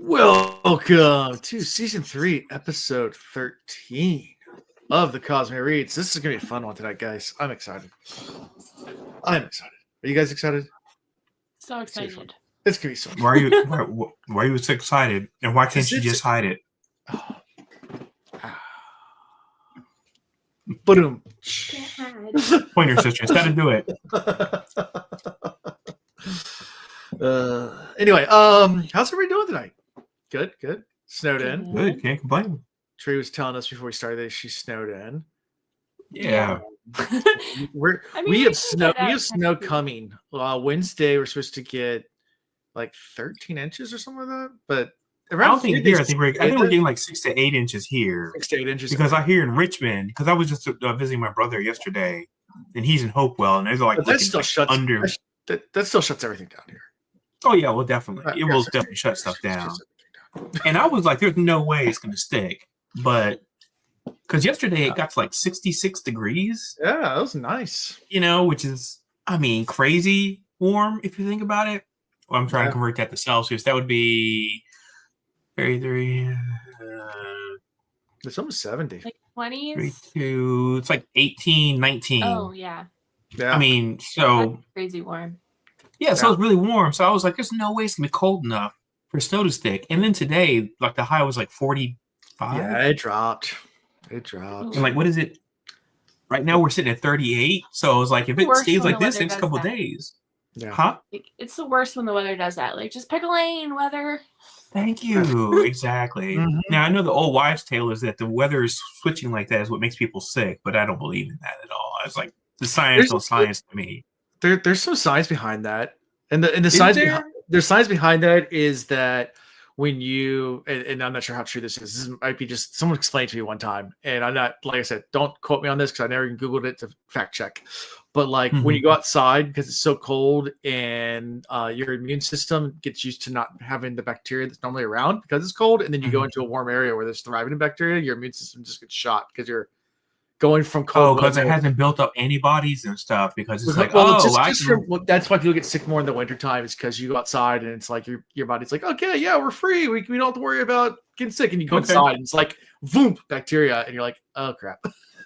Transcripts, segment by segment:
Welcome to season 3, episode 13 of the Cosmic Reads. This is gonna be a fun one tonight, guys. I'm excited. Are you guys excited? So excited. It's gonna be so fun. Why are you so excited? And why can't you just hide it? Boom. Point your sister. Instead of do it. Anyway, how's everybody doing tonight? Good. Snowed in. Good. Can't complain. Tree was telling us before we started that she snowed in. Yeah. We have snow coming. Wednesday we're supposed to get like 13 inches or something like that. But I don't think here. I think we're getting like 6 to 8 inches here. 6 to 8 inches. Because I hear in Richmond, because I was just visiting my brother yesterday, and he's in Hopewell, and there's like that still shuts under. That still shuts everything down here. Oh yeah, well definitely, it will definitely shut stuff down. And I was like, there's no way it's going to stick. But because yesterday it got to like 66 degrees. Yeah, that was nice. You know, which is, I mean, crazy warm if you think about it. Well, I'm trying to convert that to Celsius. That would be 33. It's almost 70. Like 20s? 32. It's like 18, 19. Oh, yeah. Yeah. I mean, so. That's crazy warm. Yeah, so it was really warm. So I was like, there's no way it's going to be cold enough for snow to stick. And then today, like the high was like 45. Yeah, it dropped. And like, what is it? Right now we're sitting at 38. So I was like, if it stays like this next couple of days. Yeah. Huh? It's the worst when the weather does that. Like, just pick a lane, weather. Thank you. Exactly. Mm-hmm. Now, I know the old wives' tale is that the weather is switching like that is what makes people sick, but I don't believe in that at all. It's like the science to me. There's some science behind that. And the science there's science behind that is that when you and I'm not sure how true this is. This might be just someone explained to me one time, and I'm not, like I said, don't quote me on this because I never even Googled it to fact check. But like when you go outside because it's so cold and your immune system gets used to not having the bacteria that's normally around because it's cold, and then you go into a warm area where there's thriving bacteria, your immune system just gets shot because you're going from cold. Oh, because it hasn't built up antibodies and stuff. Because it's like, that's why people get sick more in the wintertime. Is because you go outside and it's like your body's like, okay, yeah, we're free. We don't have to worry about getting sick. And you go inside and it's like, boom, bacteria, and you're like, oh crap.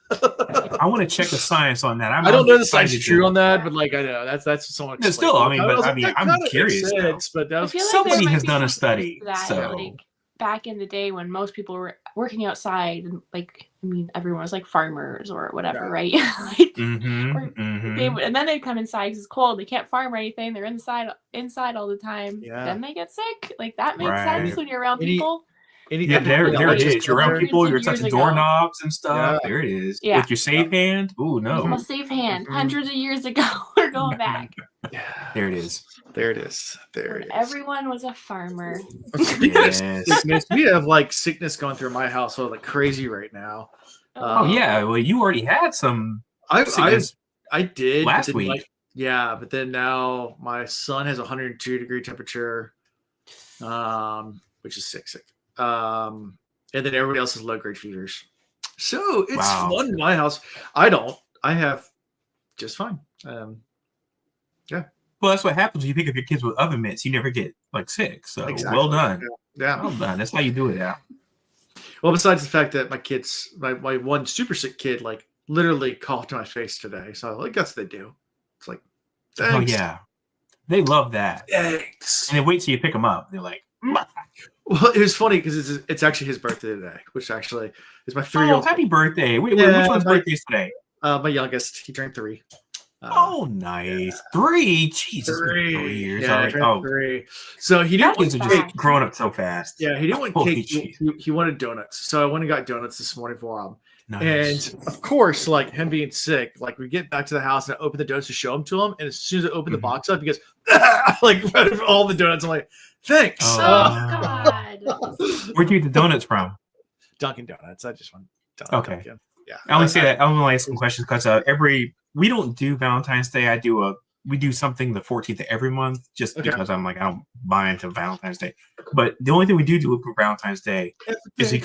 I want to check the science on that. I don't know the science is true on that, but like I know that's someone. Yeah, still, I mean, I'm curious. But that was, somebody has done a study. So like, back in the day when most people were working outside, and like, I mean, everyone was like farmers or whatever, right? Like, and then they'd come inside because it's cold. They can't farm or anything. They're inside all the time. Yeah. Then they get sick. Like, that makes sense when you're around people. Yeah, there it is. You're around people. You're touching doorknobs and stuff. Yeah. There it is. Yeah. With your safe hand. Ooh, no. A safe hand. Hundreds of years ago. We're going back. Yeah. There it is. There it is. Everyone was a farmer. Sickness. We have like sickness going through my household like crazy right now. Oh yeah. Well, you already had some. I did last week. But then now my son has 102-degree temperature, which is sick. And then everybody else has low-grade fevers. So it's fun in my house. I have just fine. Yeah. Well, that's what happens when you pick up your kids with oven mitts. You never get like sick. So well done. Yeah. Well done. That's how you do it. Yeah. Well, besides the fact that my kids, my one super sick kid, like literally coughed in my face today. So like that's what they do. It's like, thanks. Oh yeah, they love that. Thanks. And they wait till you pick them up. They're like, well, it was funny because it's actually his birthday today, which actually is my 3-year-old. Oh, happy birthday! Wait, which one's birthday is today? My youngest. He turned 3. Oh, nice. 3? Jesus, 3 years. Yeah, 3. So he didn't want cake. Growing up so fast. Yeah, he didn't want cake. He wanted donuts. So I went and got donuts this morning for him. Nice. And of course, like him being sick, like we get back to the house and I open the donuts to show him to him. And as soon as I open the box up, he goes, like all the donuts. I'm like, thanks. Oh, God. Where'd you get the donuts from? Dunkin' Donuts. I just want Okay. Dunkin'. Yeah. I only say that. I only ask some questions because we don't do Valentine's Day. We do something the 14th of every month just because I'm like, I don't buy into Valentine's Day. But the only thing we do for Valentine's Day is we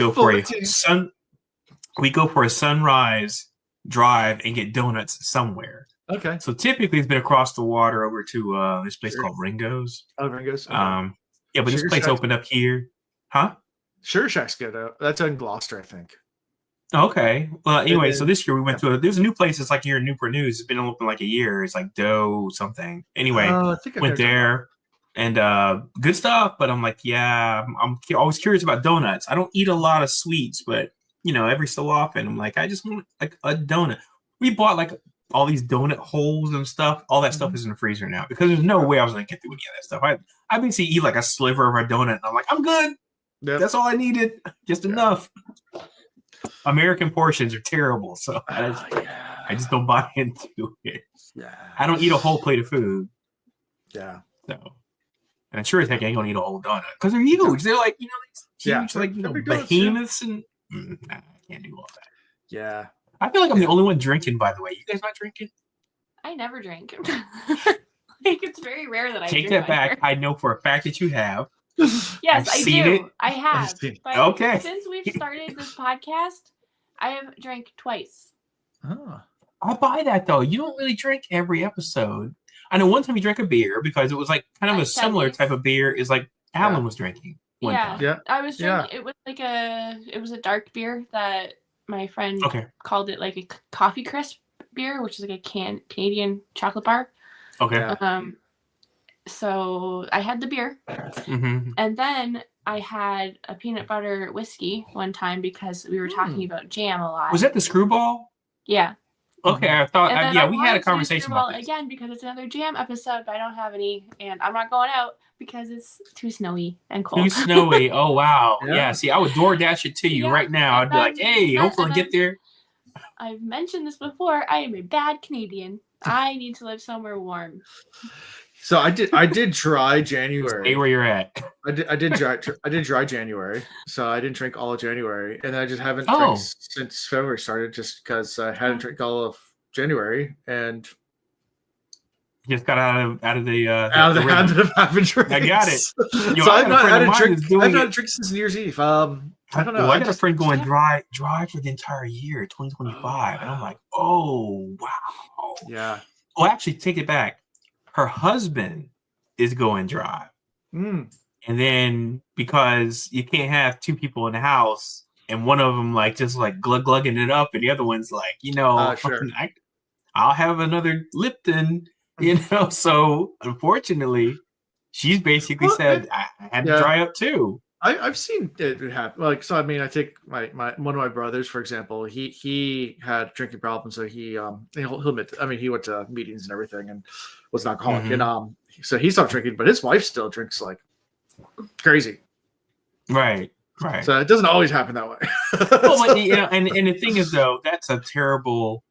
go for a sunrise drive and get donuts somewhere. Okay. So typically it's been across the water over to this place called Ringo's. Oh, Ringo's. Okay. Yeah, but this place opened up here. Huh? Sugar Shack's good. That's in Gloucester, I think. Okay. Well, anyway, so this year we went to there's a new place. It's like here in Newport News. It's been open like a year. It's like Dough something. Anyway, went there and good stuff. But I'm like, yeah, I'm always curious about donuts. I don't eat a lot of sweets, but every so often I'm like, I just want like a donut. We bought like all these donut holes and stuff. All that stuff is in the freezer now because there's no way I was gonna get through any of that stuff. I basically eat like a sliver of a donut. And I'm like, I'm good. Yep. That's all I needed. Just enough. American portions are terrible, so I just don't buy into it. Yeah. I don't eat a whole plate of food. Yeah. So, and I'm sure as heck I ain't gonna eat a whole donut because they're huge. They're like huge, like behemoths, and I can't do all that. Yeah. I feel like I'm the only one drinking. By the way, you guys not drinking? I never drink. Like it's very rare that I take that back. Here. I know for a fact that you have. Yes, I do. It. I have. But okay. Since we've started this podcast, I have drank twice. Oh. I buy that though. You don't really drink every episode. I know one time you drank a beer because it was like kind of a similar type of beer is like Alan was drinking. Yeah. I was drinking. It was like it was a dark beer that my friend called it like a coffee crisp beer, which is like a Canadian chocolate bar. Okay. So I had the beer, and then I had a peanut butter whiskey one time because we were talking about jam a lot. Was that the Screwball? Yeah. Okay, I thought. We had a conversation about this again because it's another jam episode, but I don't have any, and I'm not going out because it's too snowy and cold. Too snowy. Oh wow. Yeah. See, I would DoorDash it to you right now. I'd be like, hey, hopefully I get there. I've mentioned this before. I am a bad Canadian. I need to live somewhere warm. So I did try January. Stay where you're at. I did dry January. So I didn't drink all of January, and I just haven't drank since February started, just because I hadn't drank all of January, and just got out of the habit of having drinks. I got it. So I've not had a drink. I've not drink since New Year's Eve. I don't know. Well, I got a friend going dry for the entire year, 2025, and I'm like, oh wow. Yeah. Well, actually, take it back. Her husband is going dry. And then because you can't have two people in the house and one of them like just like glugging it up and the other one's like, sure. I'll have another Lipton, So unfortunately, she's basically said I had to dry up too. I've seen it happen. Like, so I mean, I think my one of my brothers, for example, he had drinking problems, so he'll admit. I mean, he went to meetings and everything, and was an alcoholic, and so he stopped drinking, but his wife still drinks like crazy. Right. So it doesn't always happen that way. Well, but, and the thing is though, that's a terrible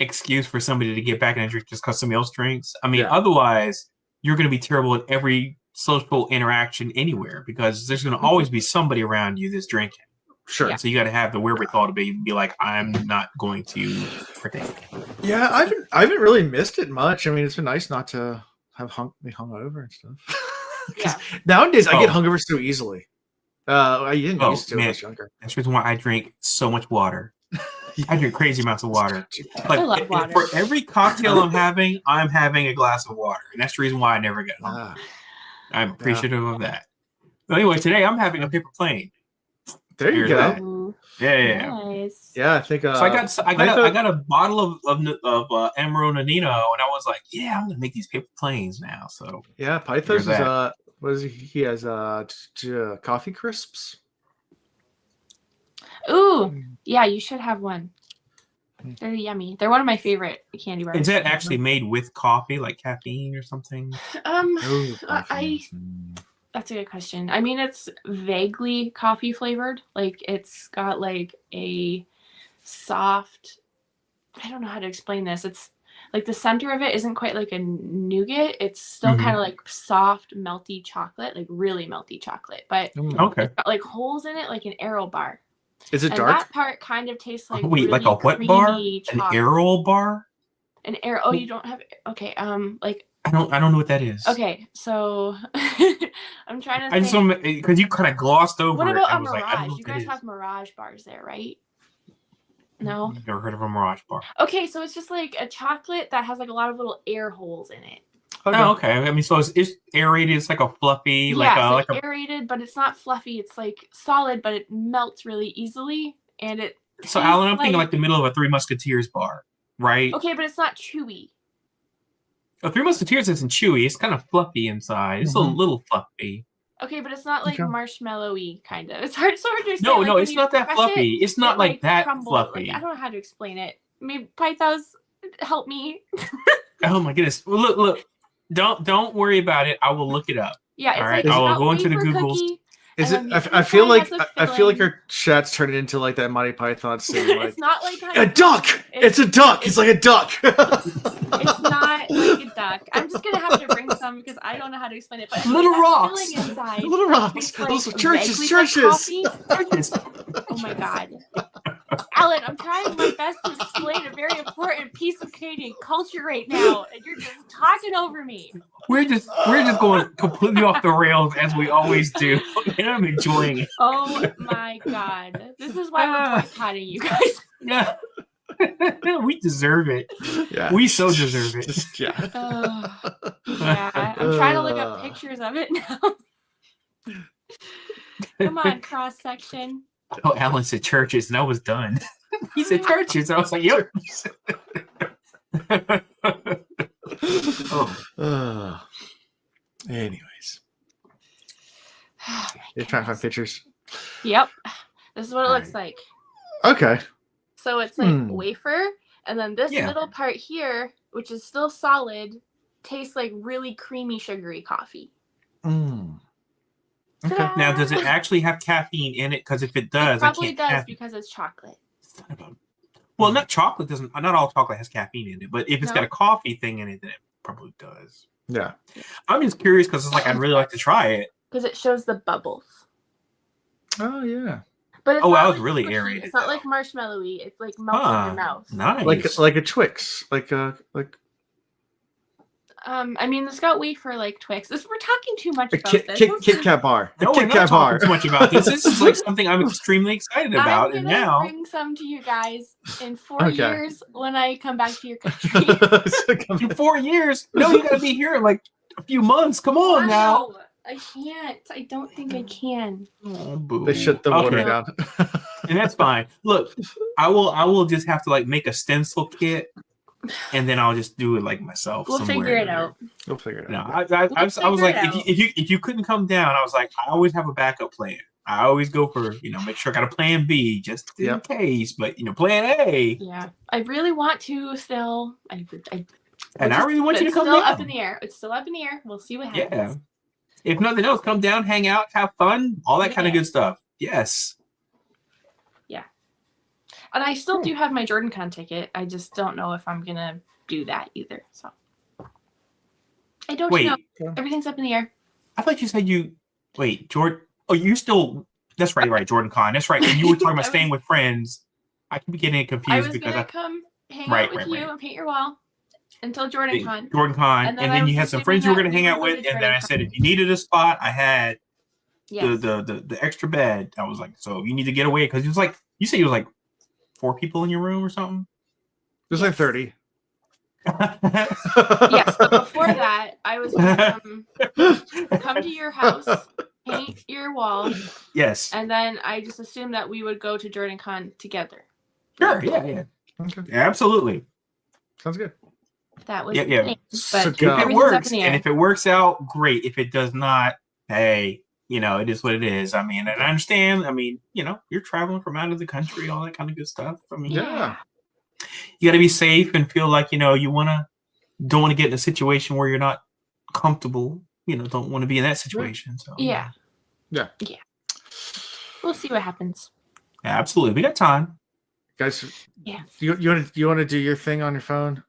excuse for somebody to get back in a drink just because somebody else drinks. I mean, otherwise you're going to be terrible at every social interaction anywhere because there's going to always be somebody around you that's drinking. Sure. So you got to have the wherewithal to be like, I'm not going to partake. Yeah, I haven't really missed it much. I mean, it's been nice not to have be hungover and stuff. Nowadays, I get hungover so easily. I didn't used to when I was younger. That's the reason why I drink so much water. I drink crazy amounts of water. Like, I love water. For every cocktail I'm having a glass of water, and that's the reason why I never get hungry. I'm appreciative of that. But anyway, today I'm having a paper plane. There you go. Yeah. Nice. Yeah, I think. So I got a bottle of Amaro Nonino, and I was like, yeah, I'm gonna make these paper planes now. So yeah, Pythos is what is he has coffee crisps. Ooh, yeah, you should have one. They're yummy. They're one of my favorite candy bars. Is that actually made with coffee, like caffeine or something? That's a good question. I mean, it's vaguely coffee flavored. Like it's got like a soft. I don't know how to explain this. It's like the center of it isn't quite like a nougat. It's still kind of like soft, melty chocolate, like really melty chocolate. But it's got like holes in it, like an Aero bar. Is it dark? That part kind of tastes like really like a what bar? Chocolate. An Aero bar? An Aero. Oh, you don't have. Okay. Like. I don't know what that is. Okay, so I'm trying to. I just don't because you kind of glossed over. What about a Mirage? Like, you guys have Mirage bars there, right? No. Never heard of a Mirage bar. Okay, so it's just like a chocolate that has like a lot of little air holes in it. Okay. Oh, okay. I mean, so it's aerated. It's like a fluffy, like aerated, but it's not fluffy. It's like solid, but it melts really easily, and it. So, Alan, I'm thinking like the middle of a Three Musketeers bar, right? Okay, but it's not chewy. A Three Musketeers isn't chewy. It's kind of fluffy inside. It's a little fluffy. Okay, but it's not like marshmallowy kind of. It's hard to understand. No, it's not that fluffy. It's not like that fluffy. Like, I don't know how to explain it. Maybe Pythos, help me. Oh my goodness! Well, look. Don't worry about it. I will look it up. Yeah, it's all right. I will go into the Googles. Is it? I feel like our chat's turning into like that Monty Python scene. Like, it's not like a duck. It's a duck. It's like a duck. It's not like a duck. I'm just gonna have to bring some because I don't know how to explain it. But little rocks. Little rocks. Those churches. Oh my god. Alan, I'm trying my best to explain a very important piece of Canadian culture right now, and you're just talking over me. We're just going completely off the rails as we always do, and I'm enjoying it. Oh my god, this is why we're boycotting you guys. Yeah, we deserve it. Yeah, we so deserve it. Yeah. Yeah, I'm trying to look up pictures of it now. Come on, cross section. Oh, Alan said churches, and I was done. He said churches, and I was like, "Yep." Anyways, you're trying to find pictures. Yep, this is what it looks like. Okay. So it's like wafer, and then this middle part here, which is still solid, tastes like really creamy, sugary coffee. Okay. Now, does it actually have caffeine in it? Because if it does, it probably does because it's chocolate. Well, not chocolate doesn't. Not all chocolate has caffeine in it, but if it's got a coffee thing in it, then it probably does. Yeah. I'm just curious because it's like I'd really like to try it. Because it shows the bubbles. Oh yeah. But it's that was really aerated. It's not like marshmallowy. It's like melts in your mouth. Nice. Like a Twix. Like. I mean, it's got wafer like Twix. We're talking too much about this. Kit Kat bar. No, we're not talking too much about this. This is like something I'm extremely excited about. I'm gonna bring some to you guys in 4 years when I come back to your country. In 4 years? No, you gotta be here in like a few months. Come on now. I can't. I don't think I can. Oh, boo. They shut the water down. And that's fine. Look, I will just have to like make a stencil kit. And then I'll just do it like myself. We'll figure it out. We'll figure it out. I was like, if you couldn't come down, I was like, I always have a backup plan. I always go for make sure I got a plan B just in case. But plan A. Yeah, I really want to still. I really want you to come down. It's still down. up in the air. It's still up in the air. We'll see what happens. Yeah. If nothing else, come down, hang out, have fun, all that kind of good stuff. Yes. And I still do have my JordanCon ticket. I just don't know if I'm gonna do that either. So I don't know. Everything's up in the air. I thought you said Jordan. Oh, you still? That's right. JordanCon. That's right. When you were talking about staying with friends, I could be getting confused I was gonna come hang out with you and paint your wall until JordanCon. And then you had some friends you were gonna hang out with, and then I said if you needed a spot, I had the extra bed. I was like, so you need to get away because it was like you said you was like 4 people in your room or something? There's like 30. Yes, but before that, I was going to come to your house, paint your wall. Yes. And then I just assumed that we would go to JordanCon together. Sure, yeah. Okay. Absolutely. Sounds good. That was the thing. But if it works, and if it works out, great. If it does not, hey, it is what it is. I mean, and I understand. I mean, you're traveling from out of the country, all that kind of good stuff. I mean, you got to be safe and feel like, you don't want to get in a situation where you're not comfortable. Don't want to be in that situation. So yeah. We'll see what happens. Yeah, absolutely. We got time, guys. Yeah. You want to do your thing on your phone?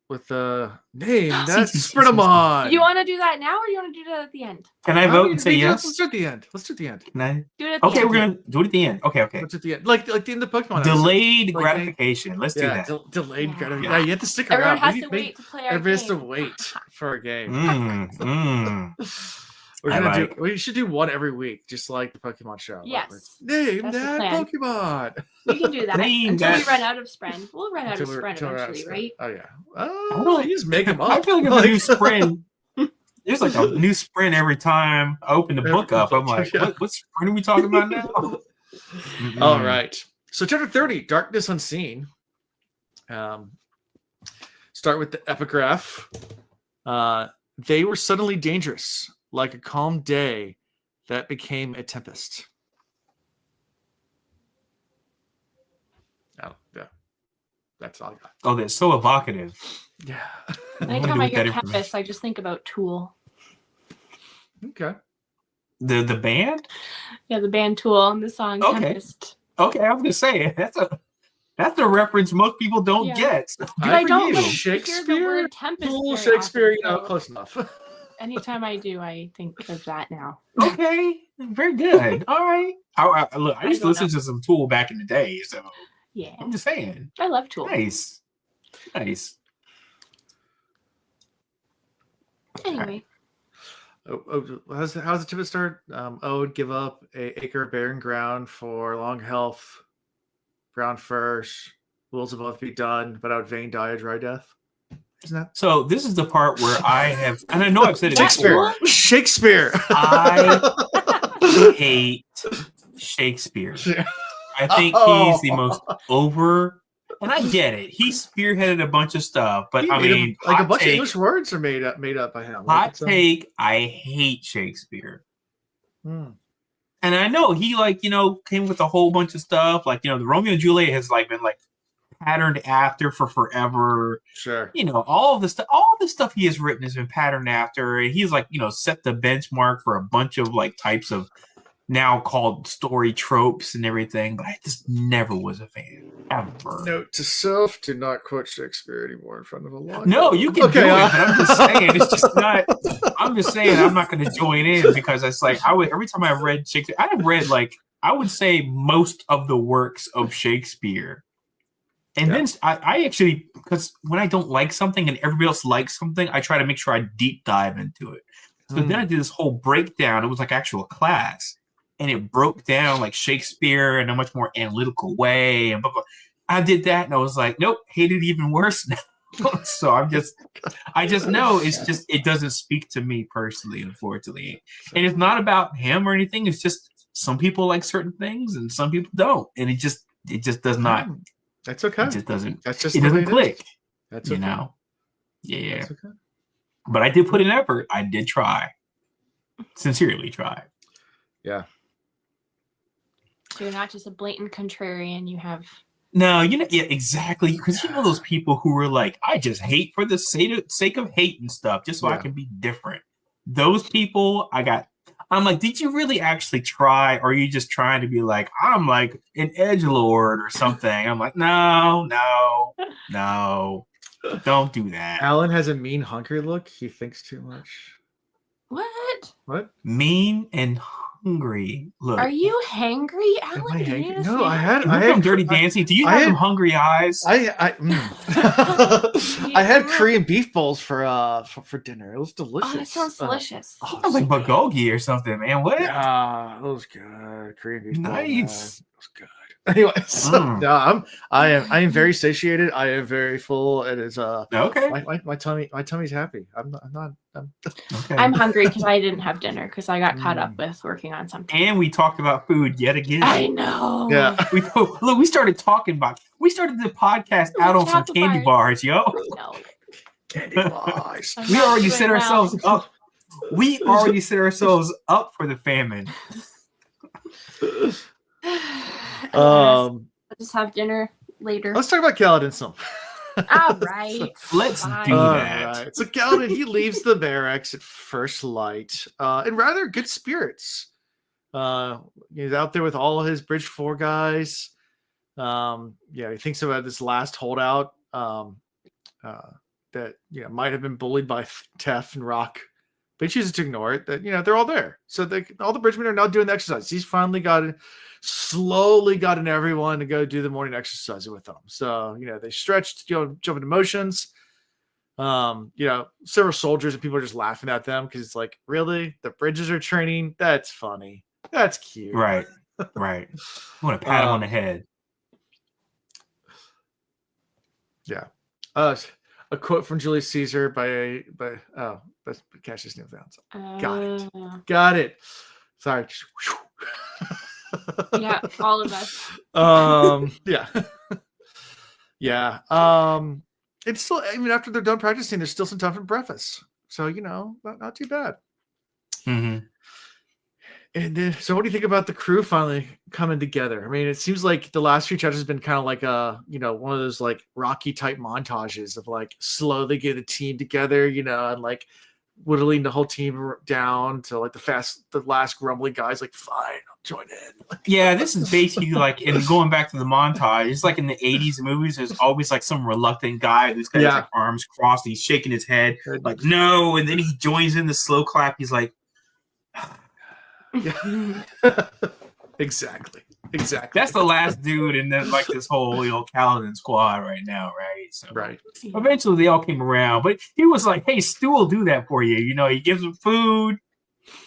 With the name, that's Sprinamon. You want to do that now, or you want to do that at the end? Can I vote and say yes? Let's do it at the end. Can I? Do it at the end. Okay, we're gonna do it at the end. Okay. Let's do it at the end. Like the end of Pokemon. Delayed gratification. Let's do that. Delayed gratification. Yeah, you have to stick around. Everyone has to wait to play our game. Everybody has to wait for a game. We should do one every week, just like the Pokemon show. Yes. Name that Pokemon. We can do that until we run out of Spren. We'll run out of Spren eventually, right? Oh yeah. Oh, you just make them up. I feel like if I do Spren, There's like a new sprint every time I open the book up. I'm like, what sprint are we talking about now? All right. So chapter 30, Darkness Unseen. Start with the epigraph. They were suddenly dangerous, like a calm day that became a tempest. Oh, yeah. That's all I got. Oh, that's so evocative. Yeah. Anytime I hear Tempest, I just think about Tool. Okay. The band? Yeah, the band Tool and the song Tempest. Okay, I was gonna say that's a reference most people don't get. So I don't hear the word Tempest. Shakespeare, close enough. Anytime I do, I think of that now. Okay, very good. All right. Look, I used to listen to some Tool back in the day, so yeah, I'm just saying. I love Tool. Nice. Anyway. How's the tip start? Would give up a acre of barren ground for long health, brown furs. Wills will both be done, but I would vain die a dry death. Isn't that? So this is the part where I have, and I know I've said it before. Shakespeare. I hate Shakespeare. I think he's the most over. And I get it. He spearheaded a bunch of stuff, but I mean, like a bunch of English words are made up by him. Hot take. I hate Shakespeare. And I know he came with a whole bunch of stuff. Like, the Romeo and Juliet has been patterned after for forever. Sure. All the stuff he has written has been patterned after. And he's set the benchmark for a bunch of types of now called story tropes and everything, but I just never was a fan. Ever. Note to self: do not quote Shakespeare anymore in front of a law. No, you can do it, but I'm just saying it's just not. I'm just saying I'm not going to join in because it's every time I read Shakespeare, I have read I would say most of the works of Shakespeare, and then I actually, because when I don't like something and everybody else likes something, I try to make sure I deep dive into it. So then I did this whole breakdown. It was actual class. And it broke down Shakespeare in a much more analytical way. And blah, blah. I did that, and I was like, nope, hate it even worse now. So I just know it doesn't speak to me personally, unfortunately. And it's not about him or anything. It's just some people like certain things, and some people don't. And it just does not. That's okay. It just doesn't. That's just it doesn't click. That's okay. Yeah. That's okay. But I did put in effort. I did try. Sincerely try. Yeah. So you're not just a blatant contrarian. You have no, exactly, because those people who were I just hate for the sake of hate and stuff, just so I can be different. Those people, I'm like, did you really actually try, or are you just trying to be I'm an edgelord or something? I'm like, no, don't do that. Alan has a mean, hungry look. He thinks too much. What? Mean and hungry. Look. Are you hangry, Alan? No, I had Dirty Dancing. Do you have some hungry eyes? I had Korean beef bowls for dinner. It was delicious. Oh, that sounds delicious. Sounds like bulgogi or something, man. What? Yeah, it was good. Korean beef nice. Nice. It was good. Anyway, no, I am very satiated. I am very full. It is okay. My tummy's happy. I'm okay. I'm hungry because I didn't have dinner because I got caught up with working on something. And we talked about food yet again. I know. Yeah. We started talking about. We started the podcast out on some candy bars, yo. No. Candy bars. We already set ourselves up. We already set ourselves up for the famine. I'll just have dinner later. Let's talk about Kaladin some. All right. Let's do that. Right. So Kaladin, he leaves the barracks at first light in rather good spirits. He's out there with all his Bridge 4 guys. He thinks about this last holdout that might have been bullied by Tef and Rock. But he chooses to ignore it. That they're all there. So all the bridgemen are now doing the exercise. He's finally slowly gotten everyone to go do the morning exercise with them. So they stretched, jump into motions. Several soldiers and people are just laughing at them because it's really the bridges are training. That's funny. That's cute. Right. I want to pat him on the head. Yeah. a quote from Julius Caesar by that's Cassius New Found. Got it. Sorry. Yeah, all of us. Yeah. Yeah. It's still, I mean, after they're done practicing, there's still some time for breakfast. So, not too bad. Mm-hmm. And then, so what do you think about the crew finally coming together? I mean, it seems like the last few chapters has been kind of like one of those like Rocky type montages of like slowly get a team together, and like whittling the whole team down to like the last grumbly guys like, fine, I'll join in. Yeah, this is basically like, in going back to the montage, it's like in the 80s movies, there's always like some reluctant guy who's got his like, arms crossed, and he's shaking his head like, no, and then he joins in the slow clap. He's like, yeah. Exactly. That's the last dude in like this whole Kaladin squad right now, right? So right. Eventually they all came around, but he was like, "Hey, Stu will do that for you." He gives them food.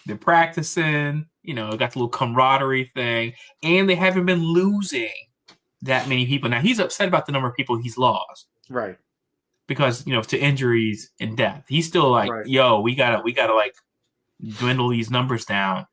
They're practicing. Got the little camaraderie thing, and they haven't been losing that many people. Now he's upset about the number of people he's lost, right? Because to injuries and death. He's still like, right. Yo, we gotta like dwindle these numbers down.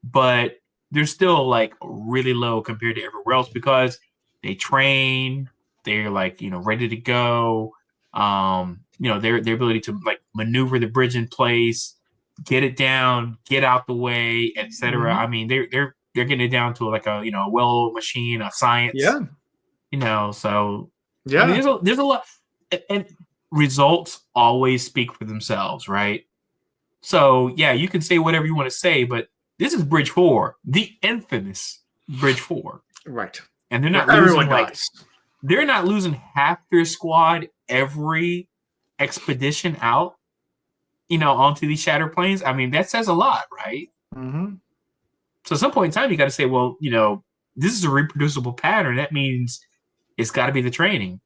But they're still like really low compared to everywhere else because they train, they're like, ready to go. Their ability to like maneuver the bridge in place, get it down, get out the way, etc. Mm-hmm. I mean, they're getting it down to like a well machine of science. Yeah. So yeah, I mean, there's a lot, and results always speak for themselves, right? So yeah, you can say whatever you want to say, but this is Bridge 4, the infamous Bridge 4. Right. And they're not losing they're not losing half their squad every expedition out, onto these Shattered Plains. I mean, that says a lot, right? Mm-hmm. So at some point in time, you got to say, well, this is a reproducible pattern. That means it's got to be the training.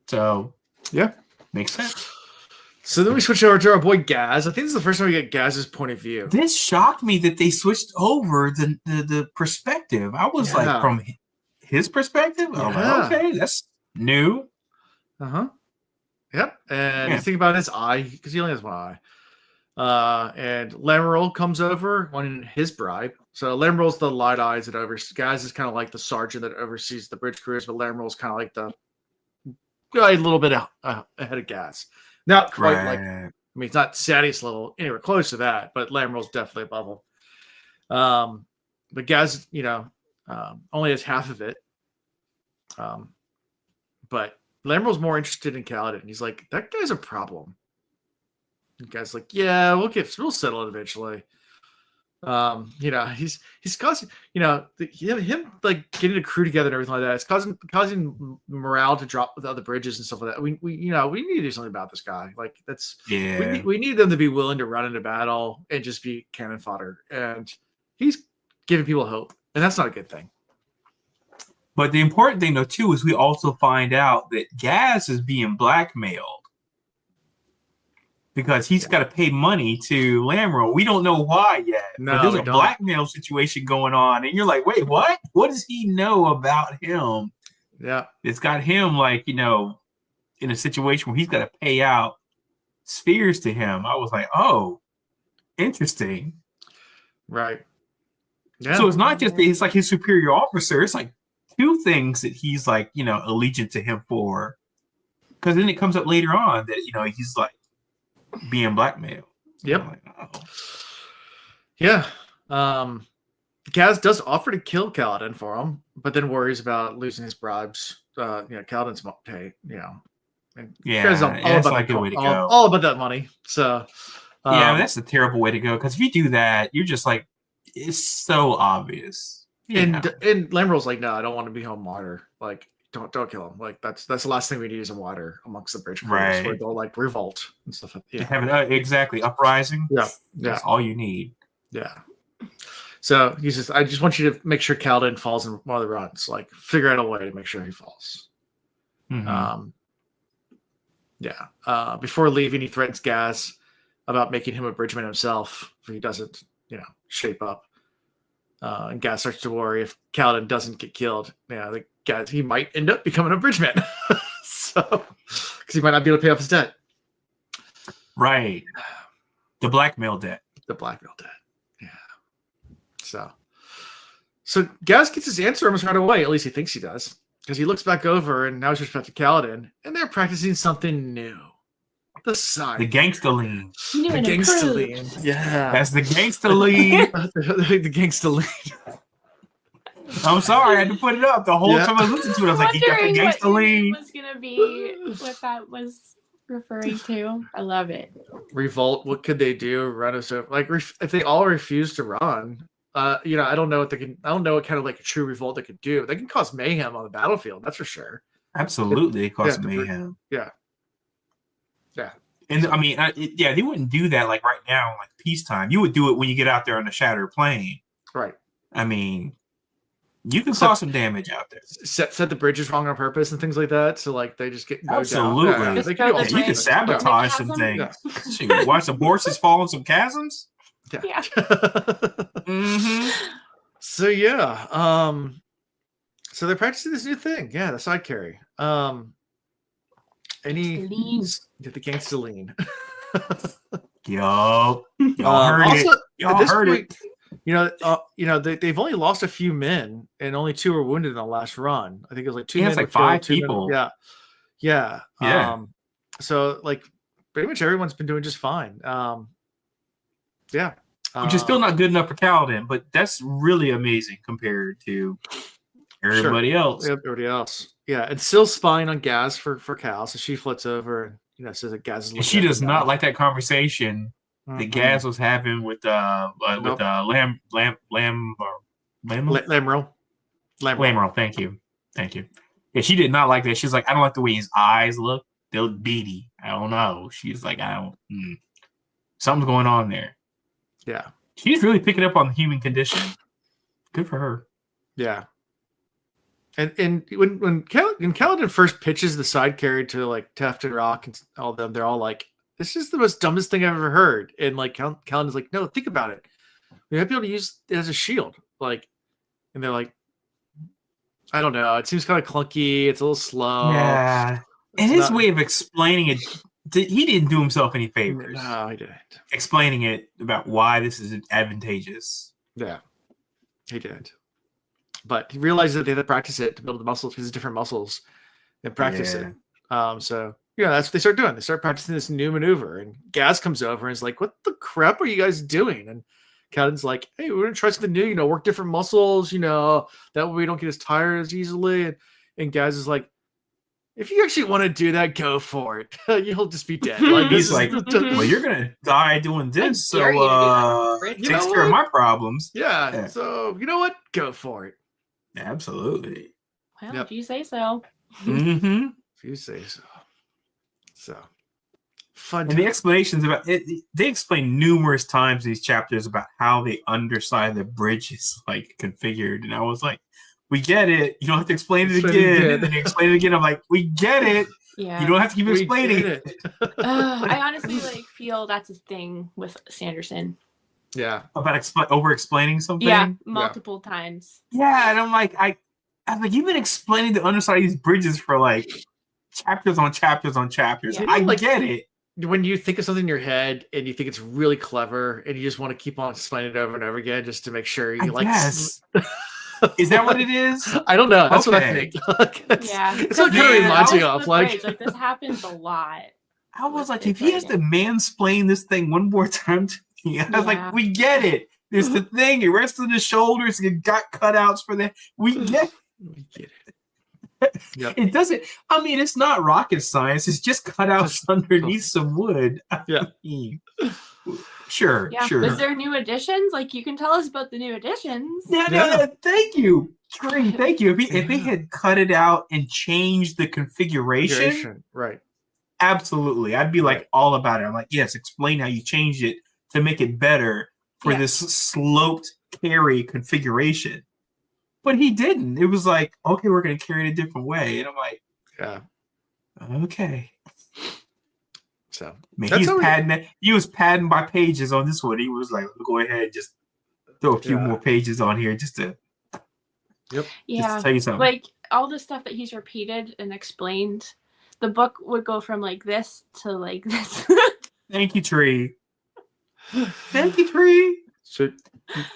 So yeah, makes sense. So then we switch over to our boy Gaz. I think this is the first time we get Gaz's point of view. This shocked me that they switched over the perspective. I was like, from his perspective? I was like, okay, that's new. Uh-huh. Yep. And you think about his eye, because he only has one eye. And Lemuel comes over wanting his bribe. So Lemuel's the light eyes that oversees. Gaz is kind of like the sergeant that oversees the bridge crews, but Lemuel's kind of like the a little bit ahead of Gaz. Not quite it's not Sadius level, anywhere close to that, but Lemuel's definitely above him. But Gaz, only has half of it. But Lemuel's more interested in Kaladin. He's like, that guy's a problem. The guy's like, yeah, we'll settle it eventually. He's causing, him like getting a crew together and everything like that. It's causing morale to drop with other bridges and stuff like that. We need to do something about this guy. Like we need them to be willing to run into battle and just be cannon fodder. And he's giving people hope, and that's not a good thing. But the important thing though too is we also find out that Gaz is being blackmailed. Because he's got to pay money to Lemuel. We don't know why yet. No, but there's a blackmail situation going on. And you're like, wait, what? What does he know about him? Yeah. It's got him like, in a situation where he's got to pay out spheres to him. I was like, oh, interesting. Right. Yeah. So it's not just that he's like his superior officer. It's like two things that he's like, allegiant to him for. Because then it comes up later on that, he's like, being blackmailed. Yep. Like, oh. Yeah. Gaz does offer to kill Kaladin for him, but then worries about losing his bribes. Kaladin's pay, and that's like a way to go. All about that money. So that's a terrible way to go, because if you do that, you're just like, it's so obvious. And Lemuel's like, no, I don't want to be home martyr. Like, don't kill him. Like that's the last thing we need is a water amongst the bridge crews, right? Where they'll like revolt and stuff. Exactly, uprising. Yeah, that's all you need. Yeah. So he says, I just want you to make sure Kaladin falls in one of the runs. Like, figure out a way to make sure he falls. Mm-hmm. Before leaving, he threatens Gaz about making him a bridgeman himself if he doesn't, shape up. And Gaz starts to worry if Kaladin doesn't get killed. He might end up becoming a bridgeman. So, because he might not be able to pay off his debt. Right. The blackmail debt. The blackmail debt. Yeah. So Gaz gets his answer almost right away. At least he thinks he does, because he looks back over and now he's respect to Kaladin, and they're practicing something new. The side. The gangsta lean. The gangsta lean. Yeah. That's the gangsta lean. The gangsta lean. I'm sorry, I had to put it up. The whole time I was listening to it, I was like, "You got the gangsta lean." Was gonna be what that was referring to. I love it. Revolt. What could they do? Run us over? Like, if they all refuse to run, I don't know what they can. I don't know what kind of like a true revolt they could do. They can cause mayhem on the battlefield. That's for sure. Absolutely, it causes mayhem. Yeah. And I mean, they wouldn't do that like right now, like peacetime. You would do it when you get out there on the shattered plane. Right. I mean, you can cause some damage out there. Set the bridges wrong on purpose and things like that. So like they just get absolutely. Down. Yeah, you can sabotage some things. Yeah. Watch the horses fall in some chasms. Yeah. Mm-hmm. So yeah, so they're practicing this new thing. Yeah, the side carry. The gangsta lean. Y'all heard it. Y'all heard it. They've only lost a few men, and only 2 were wounded in the last run. I think it was like 2 men. It's like 5 people. Yeah. So like pretty much everyone's been doing just fine. Which is still not good enough for Kaladin, but that's really amazing compared to everybody else. Everybody else. Yeah, and still spying on Gaz for Cal, so she floats over and says that Gaz is. And she does not like that conversation that Gaz was having with Lamro. Thank you. Yeah, she did not like that. She's like, I don't like the way his eyes look. They look beady. I don't know. She's like, something's going on there. Yeah, she's really picking up on the human condition. Good for her. Yeah. And when Kaladin first pitches the side carry to like Teft and Rock and all of them, they're all like, "This is the most dumbest thing I've ever heard." And like Kaladin's like, "No, think about it. We might be able to use it as a shield." Like, and they're like, "I don't know. It seems kind of clunky. It's a little slow." Yeah, and his way of explaining it, he didn't do himself any favors. No, he didn't. Explaining it about why this is advantageous. Yeah, he did. But he realizes that they have to practice it to build the muscles, because it's different muscles, and practice it. So that's what they start doing. They start practicing this new maneuver, and Gaz comes over and is like, "What the crap are you guys doing?" And Kaladin's like, "Hey, we're gonna try something new. Work different muscles. That way we don't get as tired as easily." And Gaz is like, "If you actually want to do that, go for it. You'll just be dead." Like, he's like, "Well, you're gonna die doing this, so takes care of my problems." Yeah. So you know what? Go for it. Absolutely. Well, if you say so. Mm-hmm. If you say so. So fun. And the explanations about it, they explain numerous times in these chapters about how the underside of the bridge is like configured, and I was like, "We get it. You don't have to explain it again." And then you explain it again. I'm like, "We get it. Yeah. You don't have to keep explaining it." I honestly feel that's a thing with Sanderson. Yeah, about over-explaining something. Yeah, multiple times. Yeah, and I'm like, I'm like, you've been explaining the underside of these bridges for like chapters on chapters on chapters. Yeah. I get it. When you think of something in your head and you think it's really clever, and you just want to keep on explaining it over and over again just to make sure you Yes. Is that what it is? I don't know. That's what I think. It's what kind of reminds me of. Like this happens a lot. I was like, if he has to mansplain this thing one more time to me, I was like, we get it. There's the thing. It rests on the shoulders. It got cutouts for that. We get it. We get it. Yep. It doesn't. I mean, it's not rocket science. It's just cutouts underneath some wood. Yeah. Sure. Yeah. Sure. Was there new additions? Like, you can tell us about the new additions. Yeah. Thank you. Great. Thank you. If they had cut it out and changed the configuration, right? Absolutely, I'd be like all about it. I'm like, yes, explain how you changed it to make it better for this sloped carry configuration. But he didn't. It was like, okay, we're going to carry it a different way. And I'm like, okay. So he was padding by pages on this one. He was like, go ahead, just throw a few more pages on here just to Yep. Yeah. Just to tell you something. Like all the stuff that he's repeated and explained, the book would go from like this to like this. Thank you, Tree. Thank you, Tree. So,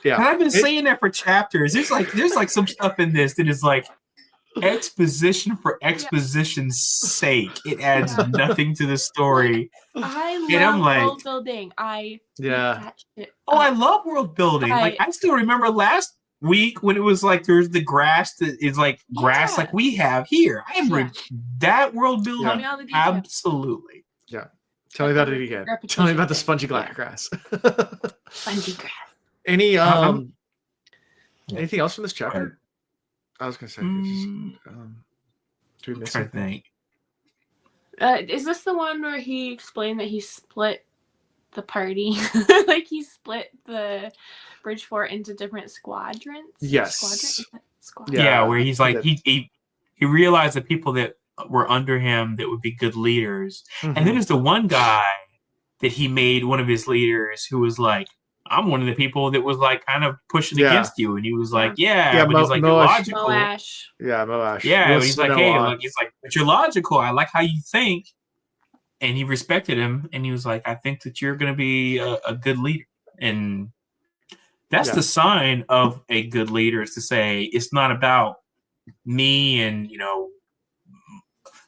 yeah, and I've been saying that for chapters. There's like some stuff in this that is like exposition for exposition's sake. It adds nothing to the story. I love world building. I love world building. I still remember last week when it was like there's the grass that is like grass like we have here. I remember that world building. Absolutely. Yeah. Tell me about it again. Tell me about the spongy grass. Spongy grass. Anything else from this chapter? I was gonna say. Do we miss anything? Is this the one where he explained that he split the party? Like he split the Bridgefort into different squadrons? Yes. Yeah, where he's like he realized the people that were under him that would be good leaders. And then there's the one guy that he made one of his leaders who was like, I'm one of the people that was like kind of pushing against you. And he was like, but he's like, you're logical. Moash. Yeah, Moash. Yeah, and he's like, but you're logical. I like how you think. And he respected him. And he was like, I think that you're going to be a good leader. And that's the sign of a good leader, is to say, it's not about me and,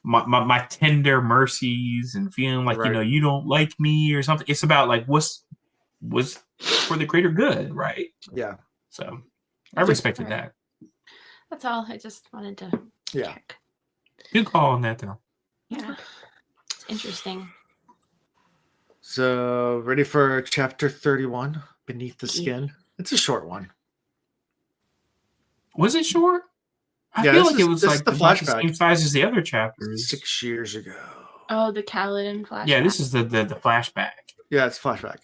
my tender mercies and feeling like, you don't like me or something. It's about like, what's for the greater good, right? Yeah. So I respected that. That's all. I just wanted to check. Good call on that, though. Yeah. It's interesting. So, ready for chapter 31, Beneath the Skin? It's a short one. Was it short? I feel like it was like the flashback, same size as the other chapters. 6 years ago. Oh, the Kaladin flashback. Yeah, this is the flashback. Yeah, it's flashback.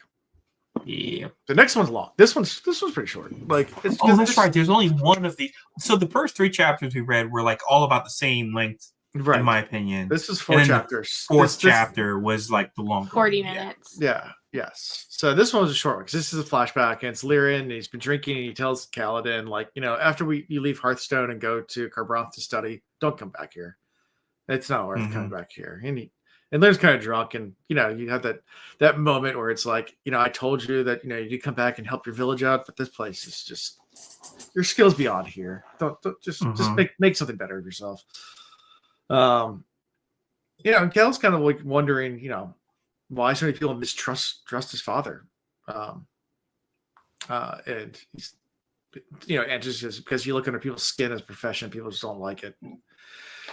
Yeah. The next one's long. This one's pretty short. Like, that's right. There's only one of these. So the first 3 chapters we read were like all about the same length, in my opinion. This is 4 chapters. The fourth chapter was like the longer. 40 minutes. Yeah. Yes. So this one was a short one because this is a flashback, and it's Lyran, and he's been drinking, and he tells Kaladin, like, after you leave Hearthstone and go to Kharbranth to study, don't come back here. It's not worth coming back here. And Lyran's kind of drunk, and you have that moment where it's like, I told you that you come back and help your village out, but this place is just your skills beyond here. Don't just make something better of yourself. And Cal's kind of like wondering, why so many people mistrust his father, and he's answers just because you look under people's skin as a profession, people just don't like it.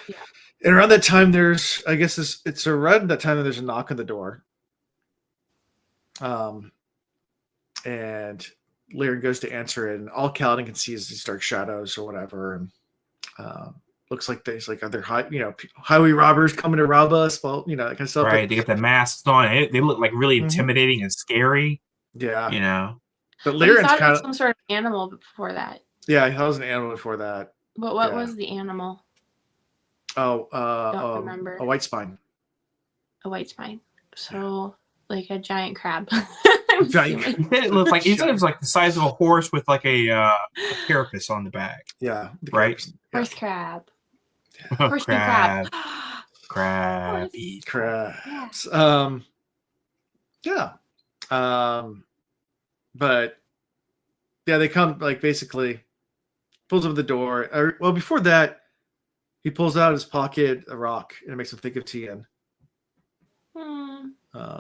Yeah. And around that time, there's, I guess it's around that time that there's a knock on the door. And Lyran goes to answer it, and all Kaladin can see is these dark shadows or whatever. And looks like there's like other highway robbers coming to rob us. Well, that kind of stuff. Right. They get the masks on. They look like really intimidating and scary. Yeah. But Lyran's kind of some sort of animal before that. Yeah, he was an animal before that. But what was the animal? Don't remember. A white spine. A white spine. So like a giant crab. It looked like it was like the size of a horse with like a carapace on the back. Yeah. Right. Horse crab. Horse crab. Crab. Eat crabs. Yeah. But yeah, they come like basically pulls up the door. Well, before that, he pulls out of his pocket a rock, and it makes him think of Tien.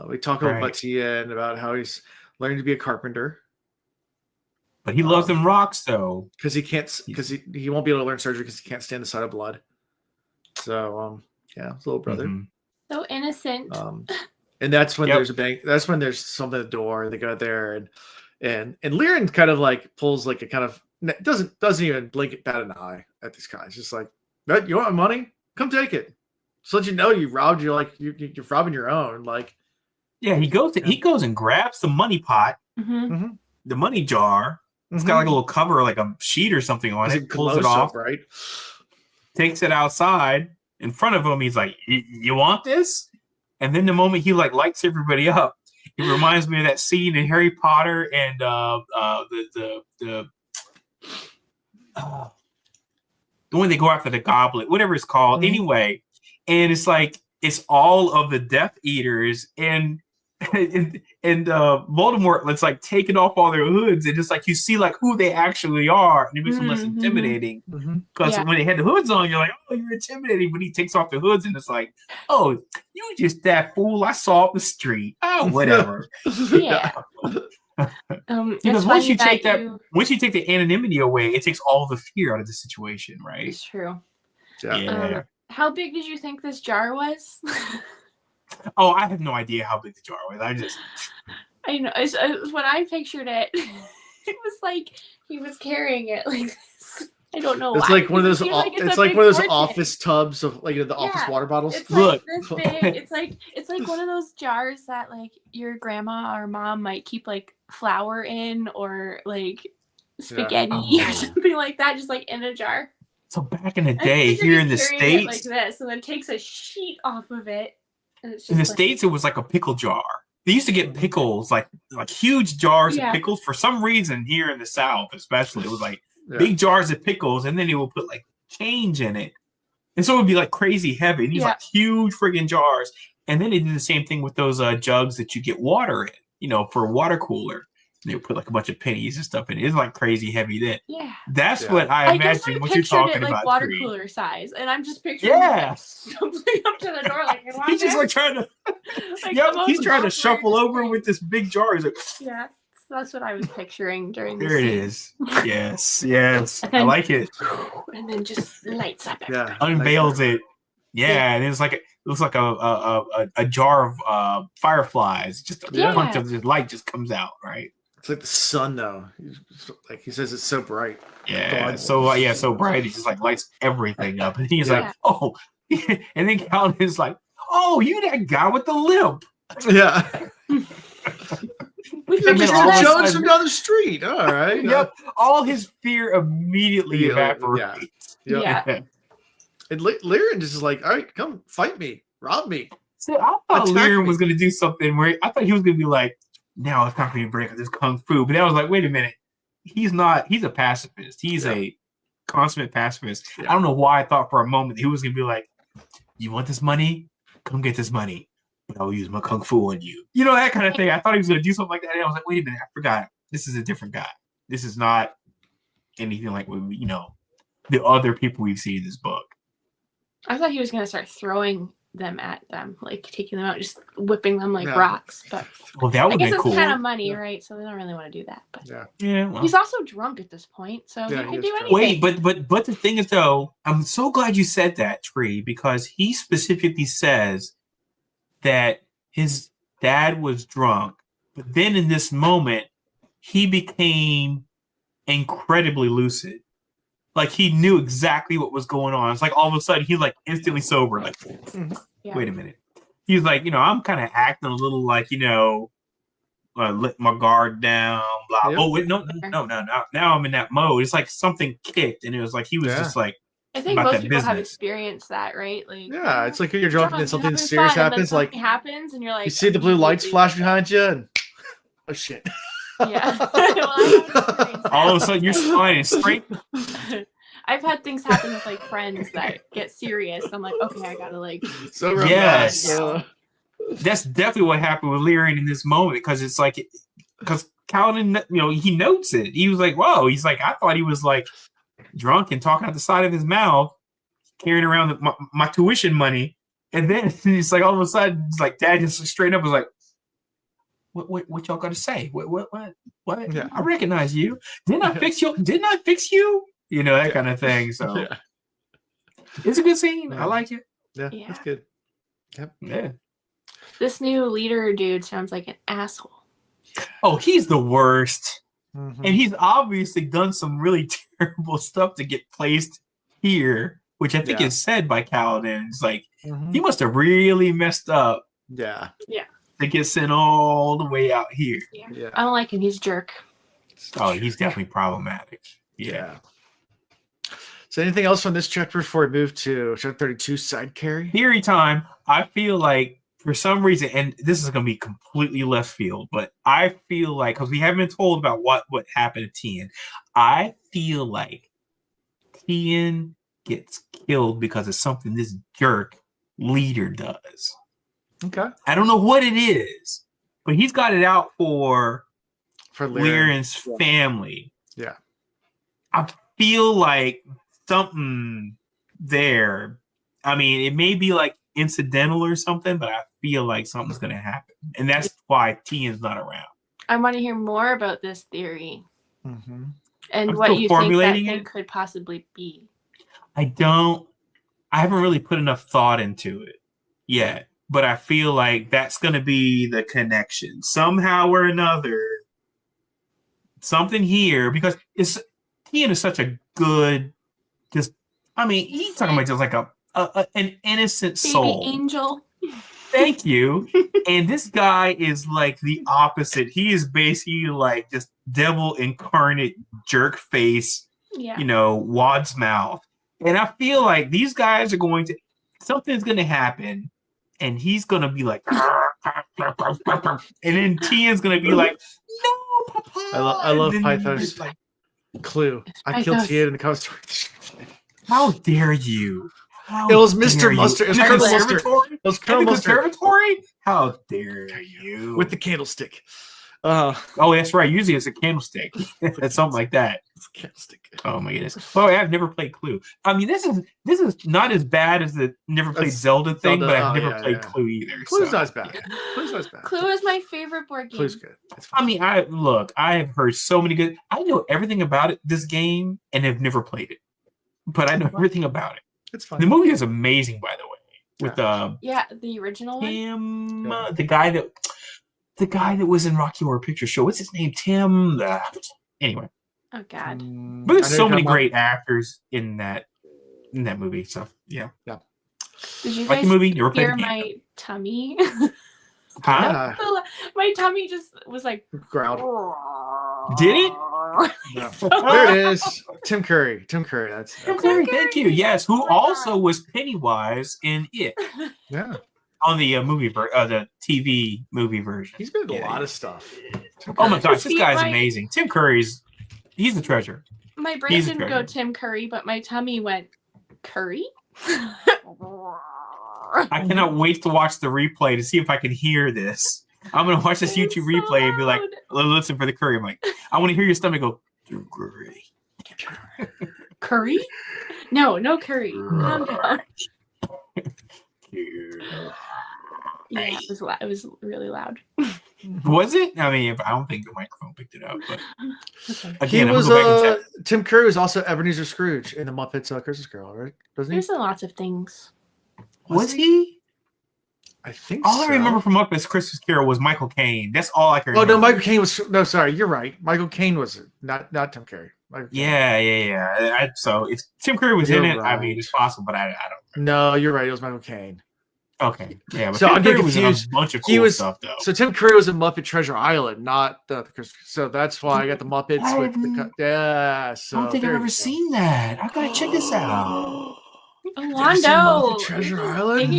We talk about Tien, about how he's learning to be a carpenter. But he loves them rocks, though. Because he won't be able to learn surgery because he can't stand the sight of blood. So, his little brother. So innocent. And that's when there's a bang. That's when there's something at the door. They go there, and Lyran kind of like pulls like a kind of doesn't even blink bat an eye at these guys. Just like, you want my money? Come take it. So let you know you robbed. You're like you're robbing your own. Like, yeah, he goes and grabs the money pot, the money jar. It's got like a little cover, like a sheet or something on it. Pulls it off, right? Takes it outside in front of him. He's like, "You want this?" And then the moment he like lights everybody up, it reminds me of that scene in Harry Potter and the when they go after the goblet, whatever it's called. Anyway, and it's like it's all of the Death Eaters, and and Voldemort, it's like taking off all their hoods, and just like you see like who they actually are, and it makes them less intimidating. Because when they had the hoods on, you're like, oh, you're intimidating. But he takes off the hoods, and it's like, oh, you just that fool I saw up the street. Oh, whatever. Yeah. Because once you take the anonymity away, it takes all the fear out of the situation, right? It's true. Yeah. How big did you think this jar was? Oh, I have no idea how big the jar was. I know. When I pictured it, it was like he was carrying it like this. I don't know. It's why. like one of those. It's like one of those office tubs of like the office water bottles. It's like this big. It's like one of those jars that like your grandma or mom might keep like flour in, or like spaghetti or something like that, just like in a jar. So back in the day, here in the States, like this, and then takes a sheet off of it. And it's just in the States, it was like a pickle jar. They used to get pickles, like huge jars of pickles. For some reason, here in the South, especially, it was like big jars of pickles, and then they would put like change in it, and so it would be like crazy heavy. These like huge friggin' jars, and then they did the same thing with those jugs that you get water in, for a water cooler. They would put like a bunch of pennies and stuff in it. It's like crazy heavy then. Yeah. That's what I imagine what you're talking about. Water cooler size, and I'm just picturing something up to the door like he's just like trying to he's trying to shuffle over with this big jar. He's like, yeah, that's what I was picturing during there it is. Yes. I like it. And then just lights up unveils it. Yeah, and it's like it looks like a jar of fireflies. Just a bunch of this light just comes out, right? It's like the sun, though. Like he says, it's so bright. Yeah, so bright. He just like lights everything up, and he's like, "Oh," and then Calvin is like, "Oh, you that guy with the limp?" Yeah. Mr. Jones from down the street. All right. Yep. All his fear immediately evaporates. Yeah. And Lyran just is like, "All right, come fight me, rob me." So I thought Lyran was going to do something where I thought he was going to be like, now it's time for me to break this kung fu. But then I was like, wait a minute. He's not. He's a pacifist. He's a consummate pacifist. Yeah. I don't know why I thought for a moment he was going to be like, you want this money? Come get this money. But I'll use my kung fu on you. That kind of thing. I thought he was going to do something like that. And I was like, wait a minute. I forgot. This is a different guy. This is not anything like, the other people we've seen in this book. I thought he was going to start throwing them at them, like taking them out, just whipping them like rocks. But that would be cool. I guess it's kind of money, right? So they don't really want to do that. But well. He's also drunk at this point, so he can do anything. Wait, but the thing is, though, I'm so glad you said that, Tree, because he specifically says that his dad was drunk, but then in this moment, he became incredibly lucid. Like he knew exactly what was going on. It's like all of a sudden he's like instantly sober. Like, wait a minute. He's like, I'm kind of acting a little like, let my guard down. Blah. Yep. Oh wait, no. Now I'm in that mode. It's like something kicked, and it was like he was just like. I think most people have experienced that, right? Like, it's like you're drunk and something serious happens. Like happens, and you're like, you see the blue lights flash behind you, and oh shit. Yeah. All of a sudden, your spine is straight. I've had things happen with like friends that get serious. I'm like, okay, I gotta like. So yes, that's definitely what happened with Lyran in this moment, because it's like, because Kaladin, he notes it. He was like, "Whoa!" He's like, "I thought he was like drunk and talking out the side of his mouth, carrying around my tuition money," and then it's like all of a sudden, it's like Dad just straight up was like. What y'all got to say? What? Yeah. I recognize you. Didn't I fix you? That kind of thing. So it's a good scene. I like it. Yeah, that's good. Yep. Yeah. This new leader dude sounds like an asshole. Oh, he's the worst. Mm-hmm. And he's obviously done some really terrible stuff to get placed here, which I think is said by Kaladin. It's like he must have really messed up. Yeah. Yeah. To get sent all the way out here. Yeah. I don't like him. He's a jerk. Oh, he's definitely problematic. Yeah. So anything else from this chapter before we move to chapter 32, side carry? Theory time. I feel like for some reason, and this is going to be completely left field, but I feel like, because we haven't been told about what happened to Tien, I feel like Tien gets killed because of something this jerk leader does. Okay. I don't know what it is, but he's got it out for Lyran's yeah. family. Yeah. I feel like something there. I mean, it may be like incidental or something, but I feel like something's going to happen. And that's why Tian's not around. I want to hear more about this theory. Mm-hmm. And I'm what you think that it. thing could possibly be. I haven't really put enough thought into it yet, but I feel like that's going to be the connection somehow or another. Something here, because Tian is such a good, he's talking about just like an innocent soul. Baby angel. Thank you. And this guy is like the opposite. He is basically like this devil incarnate jerk face, wad's mouth. And I feel like these guys are something's going to happen, and he's going to be like, and then Tian's going to be like, no, Papa. I love Pythos. Like, Clue. I killed Tian in the cover story. How dare you? It was Mr. Mustard. It was Colonel Mustard. It was Colonel Mustard. Conservatory? How dare you? With the candlestick. Oh, that's right. Usually it's a candlestick. It's something like that. It's a candlestick. Oh my goodness. Oh, I've never played Clue. I mean, this is not as bad as the never played Zelda thing, but I've never played Clue either. Clue's not as bad. Clue's not as bad. Clue is my favorite board game. Clue's good. I mean, I have heard so many good. I know everything about this game and have never played it, but I know everything about it. It's fun. The movie is amazing, by the way. With the original Tim, the guy that was in Rocky Horror Picture Show. What's his name? Tim. Anyway. Oh God. But there's so many great actors in that movie. So yeah. Did you like guys the movie? You ever hear my tummy? Huh? My tummy just was like growled. Did it? No. There it is. Tim Curry. That's Tim Curry. Thank you. Yes, who also was Pennywise in It. Yeah. On the the TV movie version. He's been in a lot of stuff. Oh my gosh, this guy's amazing. Tim Curry's he's a treasure. My brain didn't go Tim Curry, but my tummy went Curry. I cannot wait to watch the replay to see if I can hear this. I'm gonna watch this YouTube replay and be like, listen for the curry. I'm like, I want to hear your stomach go, curry. Curry? No curry. Calm down. Yeah, it was really loud. Was it? I mean, I don't think the microphone picked it up. But again, Tim Curry was also Ebenezer Scrooge in the Muppets Christmas Carol, right? Wasn't he? There's lots of things. Was he? I think all I remember from Muppets Christmas Carol was Michael Caine. That's all I can remember. Oh no, Michael Caine was sorry, you're right. Michael Caine was not Tim Curry. Yeah. So if Tim Curry was in it, right. I mean, it's possible, but I don't. No, you're right. It was Michael Caine. Okay, yeah. But so Tim Curry was in a bunch of cool stuff, though. So Tim Curry was in Muppet Treasure Island, not the. So that's why I got the Muppets with the. Yeah. So I don't think I've ever seen that. I gotta check this out. Londo, Treasure Island,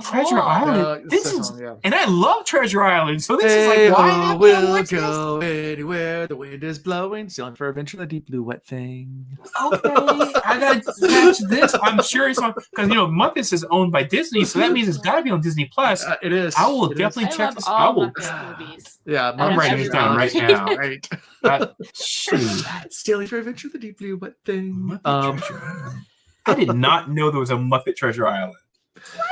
Treasure Island. This is, and I love Treasure Island. So this is like, why we'll go anywhere the wind is blowing, sailing for adventure, the deep blue wet thing. Okay, I gotta catch this. I'm sure it's on because Muppets is owned by Disney, so that means it's got to be on Disney Plus. It is. I will definitely check this out. Movies. Yeah, I'm writing this down right now. Right. Shoot, sailing for adventure, the deep blue wet thing. I did not know there was a Muppet Treasure Island.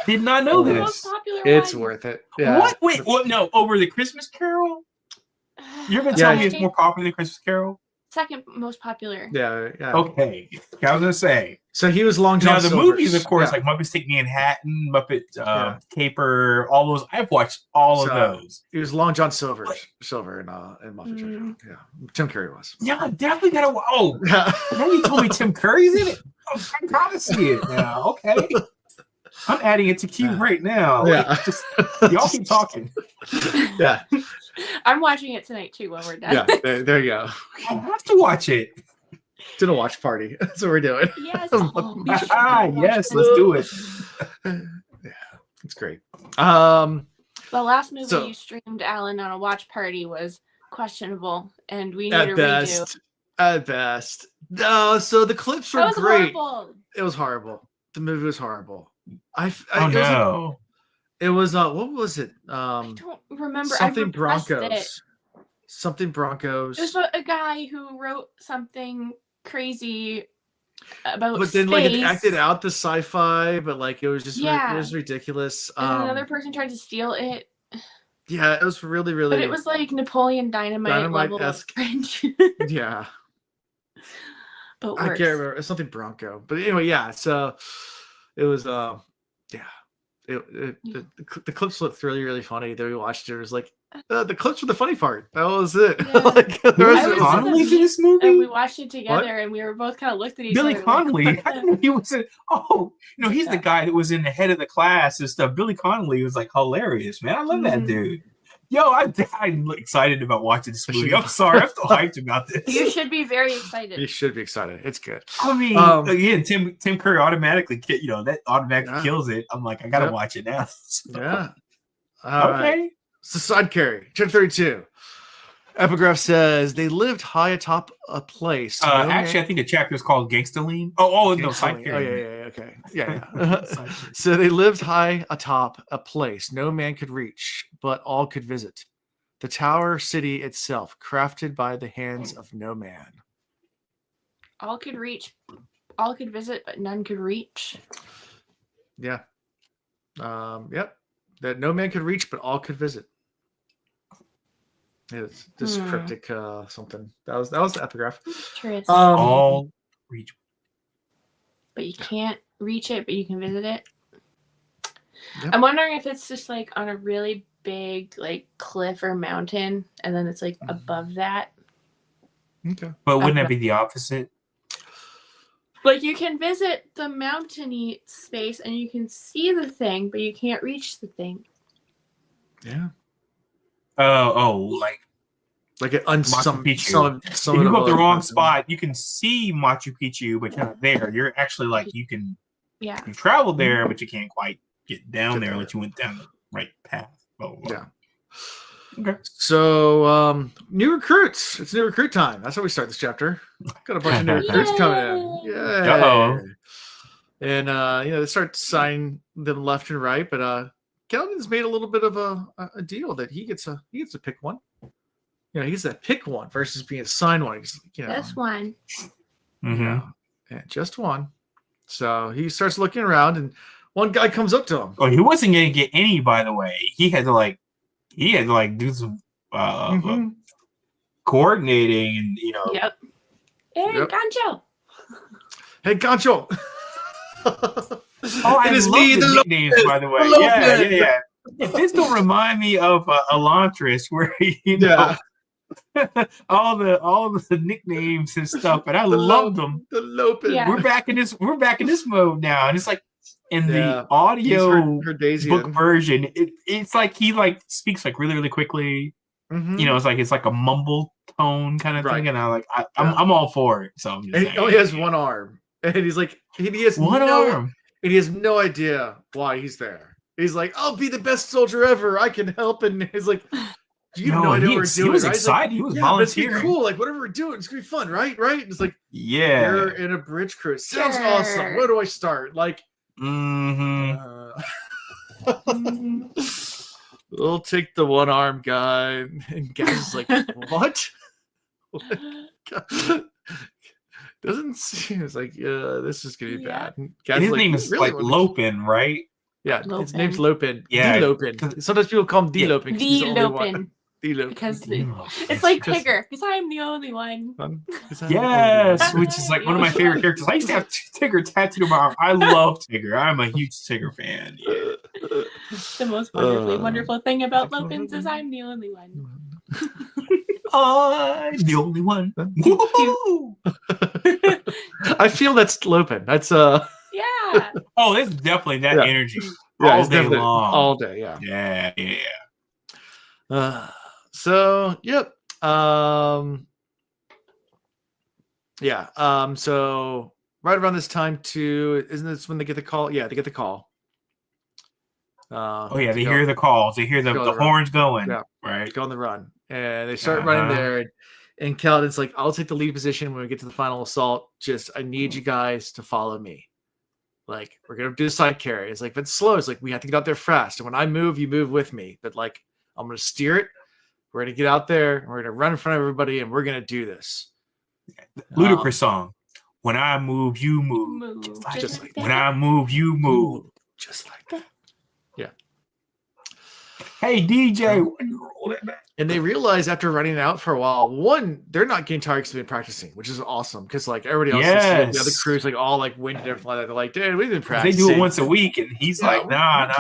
Did not know this. It's worth it. Yeah. What? Wait, what? No, over the Christmas Carol? You're gonna tell me it's more popular than Christmas Carol? Second most popular. Yeah. Okay. I was gonna say. So he was Long John Silver's. Movies, of course, like Muppets Take Manhattan, Muppet Caper, all those. I've watched all of those. He was Long John Silver in Muppet Treasure. Yeah, Tim Curry was. Yeah, definitely gotta. Oh, now you told me Tim Curry's in it. I'm gotta see it now. Okay, I'm adding it to queue right now. Yeah, y'all keep talking. Yeah, I'm watching it tonight too when we're done. Yeah, there you go. I have to watch it. It's a watch party. That's what we're doing. Yes. Yes, let's do it. Yeah, it's great. The last movie you streamed, Alan, on a watch party was questionable, and we need a redo. At best. No, so the clips were great. Horrible. It was horrible. The movie was horrible. It was what was it? I don't remember. Something Broncos. Something Broncos. It was a guy who wrote something crazy about but then space. like it acted out the sci-fi, but like it was just it was ridiculous. And another person tried to steal it. Yeah, it was really, really. But it was like Napoleon Dynamite esque. Yeah. But worse. I can't remember. It's something Bronco. But anyway, yeah. So it was the clips looked really, really funny. Then we watched it. It was like the clips were the funny part. That was it. Yeah. Like there was Connolly in this movie, and we watched it together, and we were both kind of looked at each other. Billy Connolly. Like, I didn't know he was in. Oh, he's the guy that was in the head of the class and stuff. Billy Connolly was like hilarious, man. I love that dude. Yo, I'm excited about watching this movie. I'm sorry, I'm so hyped about this. You should be very excited. You should be excited. It's good. I mean, again, Tim Curry automatically, that automatically kills it. I'm like, I gotta watch it now. Yeah. Okay. Right. So side carry, chapter 32. Epigraph says they lived high atop a place. Actually, I think the chapter is called Gangstaline. No, side carry. Oh, yeah, okay. Yeah. So they lived high atop a place no man could reach, but all could visit. The tower city itself, crafted by the hands of no man. All could reach, all could visit, but none could reach. Yeah. Yep. That no man could reach, but all could visit. It's this cryptic something. That was the epigraph. All reach, but you can't reach it, but you can visit it. Yep. I'm wondering if it's just like on a really big like cliff or mountain, and then it's like above that. Okay. But wouldn't that be the opposite? Like you can visit the mountainy space and you can see the thing, but you can't reach the thing. Yeah. Like it Machu Picchu. If you go up the wrong spot, you can see Machu Picchu, but you're not there. You're actually like you can travel there, but you can't quite get down there unless you went down the right path. Yeah. Okay. So new recruits. It's new recruit time. That's how we start this chapter. Got a bunch of new recruits coming in. Yeah. Uh-oh. And they start signing them left and right, but Kelvin's made a little bit of a deal that he gets to pick one. He gets to pick one versus being assigned one. Just one. Mm-hmm. Yeah, just one. So he starts looking around, and one guy comes up to him. Oh, he wasn't going to get any, by the way. He had to do some coordinating, and Yep. Hey, Gancho. Hey, Gancho. It is me, the nicknames, by the way. Yeah. This don't remind me of Elantris, where all the nicknames and stuff, and I loved them. The Lopin. Yeah. We're back in this mode now, and it's like in the audio book version, it's like he speaks like really, really quickly. Mm-hmm. It's like a mumble tone kind of thing, and I'm all for it. So he only has one arm, and he's like he has one arm, and he has no idea why he's there. He's like, I'll be the best soldier ever. I can help, and he's like. You have no idea what we're doing. He was right? excited. He was volunteering. It's cool. Like whatever we're doing, it's gonna be fun, right? Right? It's like you're in a bridge cruise. Sounds awesome. Where do I start? Like, we'll take the one arm guy, and Gaz is like, what? Doesn't seem. It's like, this is gonna be bad. And his name is really like Lopin, right? Yeah, his name's Lopin. Yeah, Lopin. Sometimes people call him D Lopin. D Lopin. Because it's like Tigger, because I'm the only one. Yes, which is like one of my favorite characters. I used to have Tigger tattooed on my arm. I love Tigger. I'm a huge Tigger fan. Yeah. The most wonderful thing about Lopins is I'm the only one. I'm the only one. I feel that's Lopin. That's Yeah. Oh, it's definitely that energy. Yeah, all day long. All day, yeah. Yeah. So, yep. So right around this time too, isn't this when they get the call? Yeah, they get the call. They hear the calls. They hear the horns going. Yeah. Right. Go on the run. And they start running there. And Kaladin's like, I'll take the lead position when we get to the final assault. Just, I need you guys to follow me. Like, we're gonna do a side carry. It's like, but slow. It's like, we have to get out there fast. And when I move, you move with me. But like, I'm gonna steer it. We're gonna get out there. And we're gonna run in front of everybody, and we're gonna do this. Ludicrous song. When I move, you move. Just like that. When I move, you move. Just like that. Yeah. Hey DJ, when you roll that back. And they realize after running out for a while, one, they're not getting tired because they've been practicing, which is awesome. Because like everybody else, the other crew's like all like winded and everything like that. They're like, dude, we've been practicing. They do it once a week, and he's like, nah.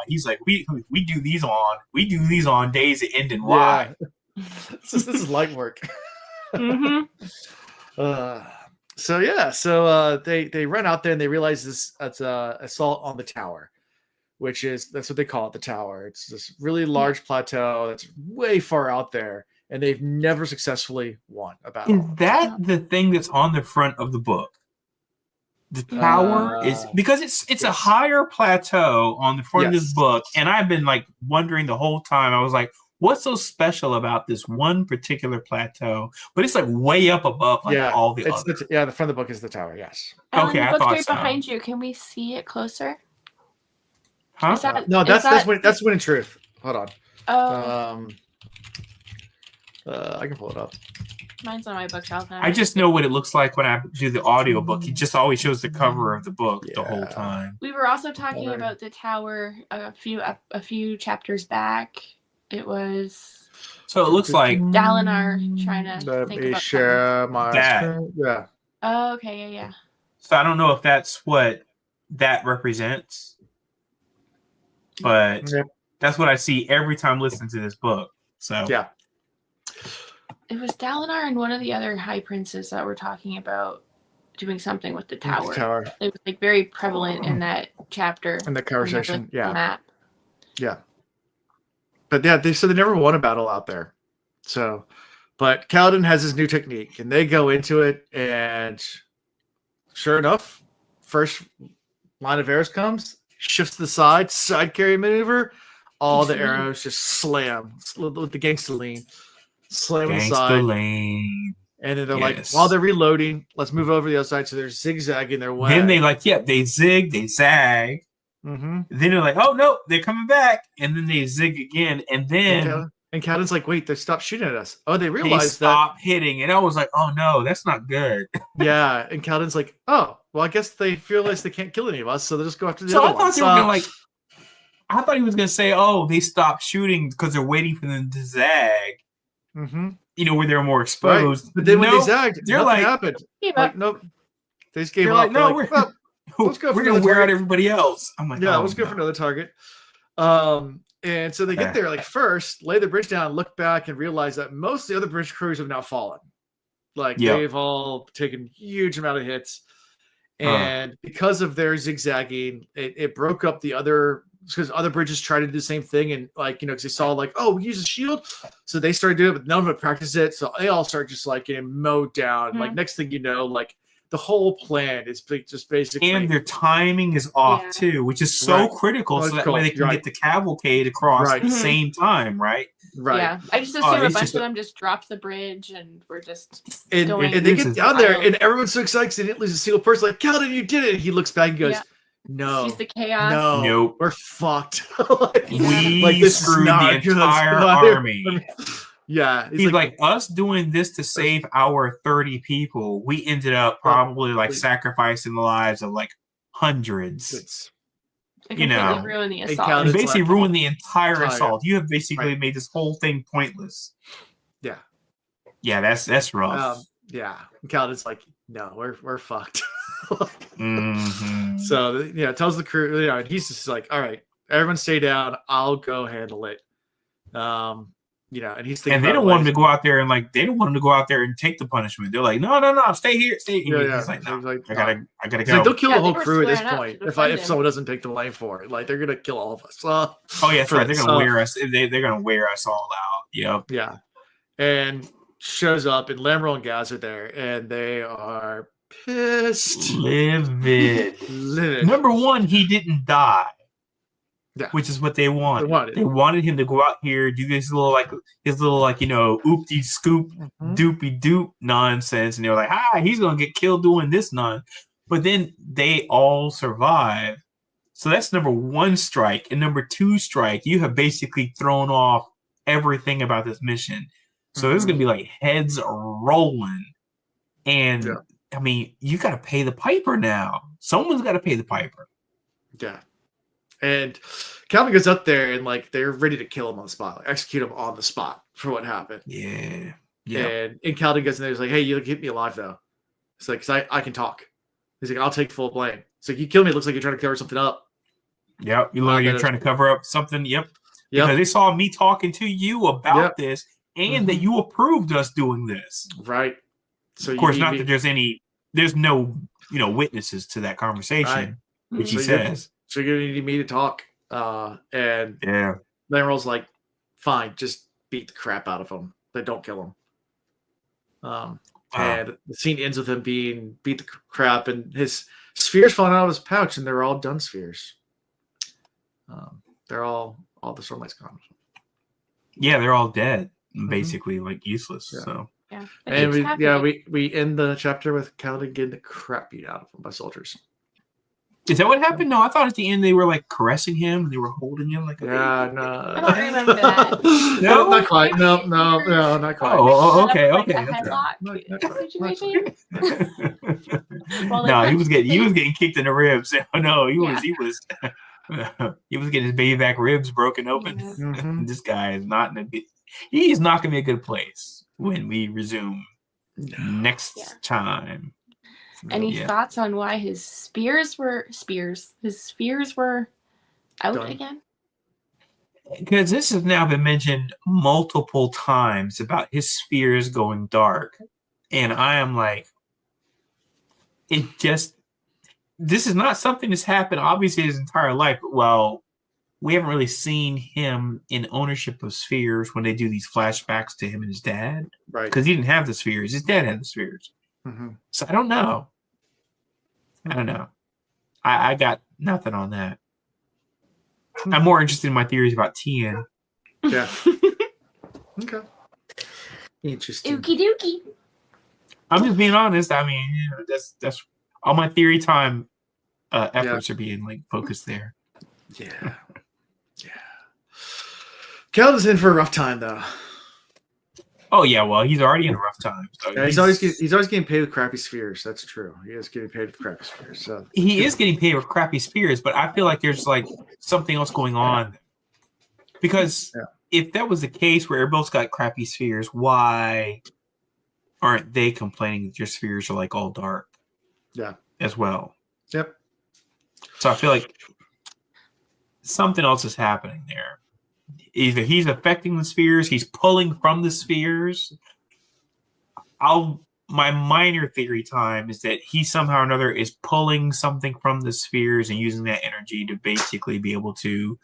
He's like, we do these on days that end in Y. This is light work. Mm-hmm. So they run out there and they realize it's assault on the tower, that's what they call it, the tower. It's this really large plateau that's way far out there, and they've never successfully won a battle. Is that the thing that's on the front of the book? The tower is because it's a higher plateau on the front of this book, and I've been like wondering the whole time. I was like, what's so special about this one particular plateau? But it's like way up above all the others. The front of the book is the tower. Yes. Okay, the book's right behind you. Can we see it closer? Huh? That's Wind in Truth. Hold on. Oh. I can pull it up. Mine's on my bookshelf now. I just know what it looks like when I do the audiobook. He just always shows the cover of the book the whole time. We were also talking about the tower a few chapters back. It was. So it looks like Dalinar trying to Let think me about share my screen. Yeah. Oh, okay, yeah. So I don't know if that's what that represents. But that's what I see every time listening to this book. So yeah, it was Dalinar and one of the other high princes that were talking about doing something with the tower. It was like very prevalent in that chapter in the conversation. Map. Yeah, but yeah, they never won a battle out there. So, but Kaladin has his new technique, and they go into it, and sure enough, first line of arrows comes. Shifts to the side carry maneuver, all the arrows just slam with the gangster lean, slam on the side. And then they're like, while they're reloading, let's move over to the other side. So they're zigzagging their way. Then they zig, they zag. Mm-hmm. Then they're like, oh no, they're coming back. And then they zig again. And then and Kaladin's like, wait, they stopped shooting at us. Oh, they realized they stopped hitting. And I was like, oh no, that's not good. Yeah. And Kaladin's like, oh, well, I guess they realize they can't kill any of us, so they'll just go after the other one. I thought he was gonna say, oh, they stopped shooting because they're waiting for them to zag. Mm-hmm. You know, where they're more exposed. Right. But then when they zagged, nothing happened. Like, nope. They just gave up. Like, no, let's go. We're gonna wear out everybody else. I'm like, let's go for another target. And so they get there, like, first, lay the bridge down, look back, and realize that most of the other bridge crews have now fallen. Like, they've all taken huge amount of hits. And because of their zigzagging, it broke up the other, because other bridges tried to do the same thing. And, like, because they saw, like, oh, we use a shield. So they started doing it, but none of them practiced it. So they all start just, like, getting mowed down. Mm-hmm. Like, next thing you know, like, the whole plan is just basically, and their timing is off too, which is so critical. So that way they can get the cavalcade across at the same time, right? Right. Yeah, I just assume a bunch of them just dropped the bridge and we're just going. And they get down there, and everyone's so excited because they didn't lose a single person. Like, Kaladin, you did it! And he looks back and goes, "No, she's the chaos. No, nope, we're fucked. we screwed the entire army." Yeah, he's like, us doing this to save our 30 people. We ended up probably like sacrificing the lives of like hundreds. You know, ruin the assault. And basically ruin the entire assault. You have basically made this whole thing pointless. Yeah, that's rough. Yeah, and Kaladin's like, no, we're fucked. Mm-hmm. So tells the crew, and he's just like, all right, everyone stay down. I'll go handle it. And he's thinking, and they don't want him to go out there and take the punishment. They're like, no, stay here. Yeah. He's like, no, like, I gotta go. Like, they'll kill the whole crew at this point if someone doesn't take the blame for it. Like, they're gonna kill all of us. That's right. They're gonna wear us. They're gonna wear us all out. Yep. Yeah. And shows up, and Lamriel and Gaz are there, and they are pissed, livid. Number one, he didn't die. Yeah. Which is what they wanted. They wanted him to go out here, do this little oopty scoop doopy doop nonsense, and they were like, he's gonna get killed doing this But then they all survive. So that's number 1 strike. And number 2 strike, you have basically thrown off everything about this mission. So there's going to be like heads rolling. And I mean, you got to pay the piper now. Someone's got to pay the piper. Yeah. And Calvin goes up there and like they're ready to kill him on the spot, like, execute him on the spot for what happened. Yeah. And Calvin goes in there. He's like, "Hey, you keep me alive though." It's like, "Cause I can talk." He's like, "I'll take full blame." It's like, "You kill me. It looks like you're trying to cover something up." Yep. You're trying to cover up something. Yep. Because they saw me talking to you about this and that you approved us doing this. Right. So of course, not that there's no, witnesses to that conversation, which he says. So you're going to need me to talk. And Earl's like, "Fine, just beat the crap out of him. They don't kill him." And the scene ends with him being beat the crap and his spheres falling out of his pouch, and they're all dun spheres. They're all the Stormlight's gone. Yeah, they're all dead, basically, like useless. Yeah. So and we end the chapter with Kaladin getting the crap beat out of him by soldiers. Is that what happened? No, I thought at the end they were like caressing him and they were holding him like no. I don't remember that. No, not quite. No, not quite. Oh, okay. No, he was getting kicked in the ribs. No, he was getting his baby back ribs broken open. Mm-hmm. This guy is he's not gonna be a good place when we resume next time. Any thoughts on why his spheres were out done again? Because this has now been mentioned multiple times about his spheres going dark. And I am like, this is not something that's happened obviously his entire life. Well, we haven't really seen him in ownership of spheres when they do these flashbacks to him and his dad. Right. Because he didn't have the spheres. His dad had the spheres. Mm-hmm. So I don't know. I got nothing on that. I'm more interested in my theories about Tien. Yeah. Okay. Interesting. Okie dokie. I'm just being honest. I mean, that's all my theory time efforts are being like focused there. Yeah. Kaladin's in for a rough time though. Oh yeah, well he's already in a rough time. So he's always getting paid with crappy spheres. That's true. He is getting paid with crappy spheres. So he is getting paid with crappy spheres, but I feel like there's like something else going on. Because if that was the case where everybody's got crappy spheres, why aren't they complaining that your spheres are like all dark? Yeah. As well. Yep. So I feel like something else is happening there. Either he's affecting the spheres, he's pulling from the spheres. My minor theory time is that he somehow or another is pulling something from the spheres and using that energy to basically be able to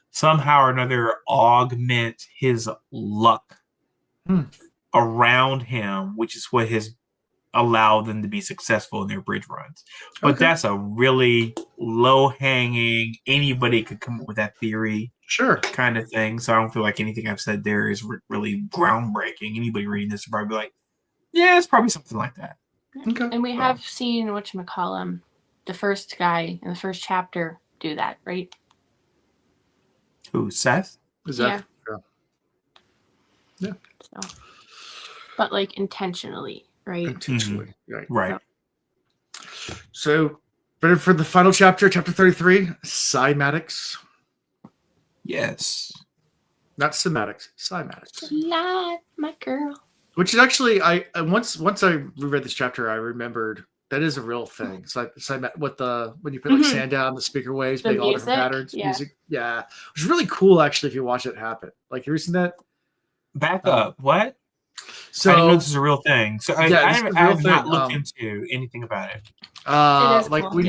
somehow or another augment his luck around him, which is what has allowed them to be successful in their bridge runs. But that's a really low-hanging, anybody could come up with that theory kind of thing. So I don't feel like anything I've said there is really groundbreaking. Anybody reading this would probably be like, yeah, it's probably something like that. Okay. And we have seen whatchamacallum, the first guy in the first chapter do that, right? Who, Seth? Yeah. So, but like intentionally, right? Intentionally, right. So, but for the final chapter 33, cymatics. Yes. Not cymatics, cymatics. Slide, my girl. Which is actually, once I reread this chapter, I remembered that is a real thing. It's like when you put like sand down the speaker waves, make all different patterns, music. Yeah, which is really cool actually if you watch it happen. Like, have you seen that? Back up. What? So I didn't know this is a real thing. So I have not looked into anything about it. Like cool, when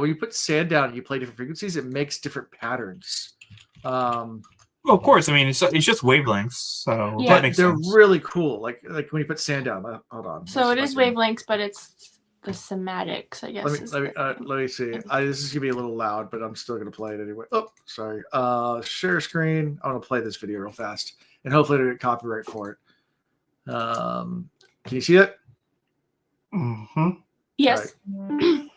you put sand down and you play different frequencies, it makes different patterns. Well, of course. I mean, it's just wavelengths, so that makes sense. They're really cool. Like when you put sand down. Hold on. So it is wavelengths, but it's the cymatics, I guess. Let me see. This is gonna be a little loud, but I'm still gonna play it anyway. Oh, sorry. Share screen. I want to play this video real fast, and hopefully I get copyright for it. Can you see it? Mm-hmm. Yes. Right.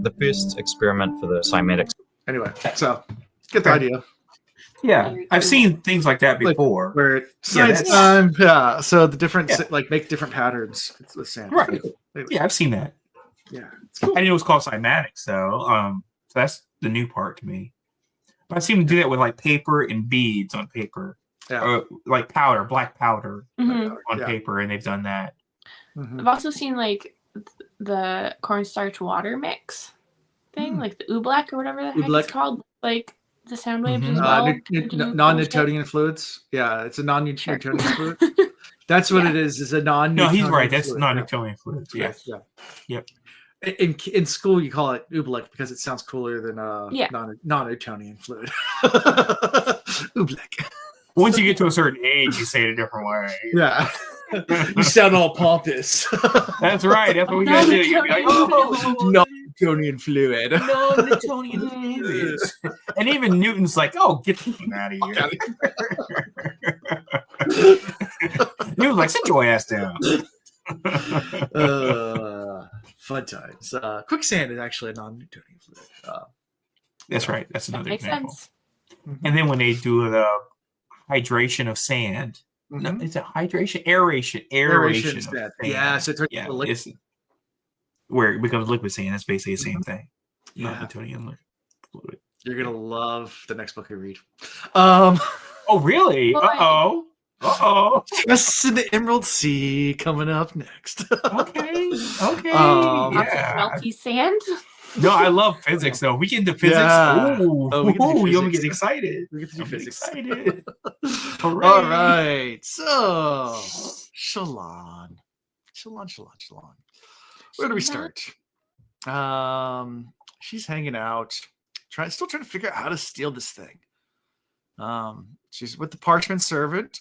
The first experiment for the cymatics. Anyway, so get the idea. Yeah, I've seen things like that before. Like, where science time, yeah. So the different, like, make different patterns with sand. Right. Anyway. Yeah, I've seen that. Yeah, cool. I didn't know it was called cymatics, though. So that's the new part to me. But I've seen them do that with like paper and beads on paper. Yeah. Like powder, black powder on paper, and they've done that. I've also seen like the cornstarch water mix thing, like the oobleck or whatever the heck it's called, like the sound waves as well. Non-Newtonian fluids. Yeah, it's a non-Newtonian fluid. That's what it is. Is a non. No, he's right. That's non-Newtonian fluids. Yes. Yeah. Yep. In school, you call it oobleck because it sounds cooler than non-Newtonian fluid. Oobleck. Once you get to a certain age, you say it a different way. Yeah. You sound all pompous. That's right. That's what we gotta do. You're like, non-Newtonian fluid. Non-Newtonian fluid. And even Newton's like, oh, get the fuck out of here. Newton's like, sit your ass down. Fun times. Quicksand is actually a non-Newtonian fluid. That's right. That's another example. Sense. And then when they do the hydration of sand, no, it's a hydration, aeration of sand. Yeah, so it's where it becomes liquid sand. That's basically the same thing. Non-Newtonian fluid. You're gonna love the next book I read. Oh, really? Uh-oh. Just in the Emerald Sea coming up next. Okay. Melty sand. No, I love physics though. We get into physics. Yeah. You'll get excited. We get to do physics. Excited. All right. So, Shallan. Where do we start? She's hanging out, still trying to figure out how to steal this thing. She's with the parchment servant.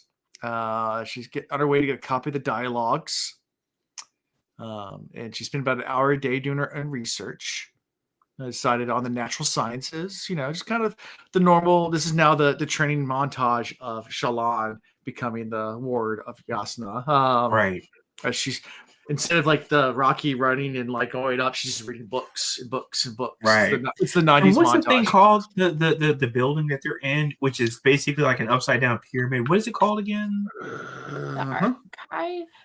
She's on her way to get a copy of the dialogues. And she spent about an hour a day doing her own research. Decided on the natural sciences, just kind of the normal. This is now the training montage of Shallan becoming the ward of Jasnah. Right. She's instead of like the Rocky running and like going up, she's just reading books and books and books. Right. It's the 90s what's montage. The thing called the building that they're in, which is basically like an upside down pyramid. What is it called again? The archive?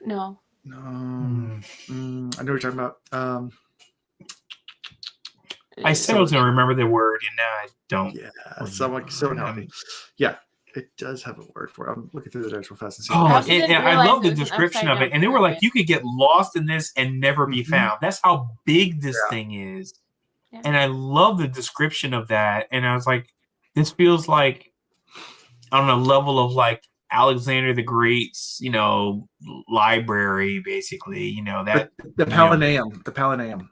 No. I know what you're talking about. I said I was going to remember the word, and now I don't. Yeah, someone help me. Yeah, it does have a word for it. I'm looking through the notes real fast and see. I love the description of it, and they were like, you could get lost in this and never be found. That's how big this thing is, and I love the description of that. And I was like, this feels like on a level of like Alexander the Great's, library, basically, that the Palanaeum, the Palanaeum.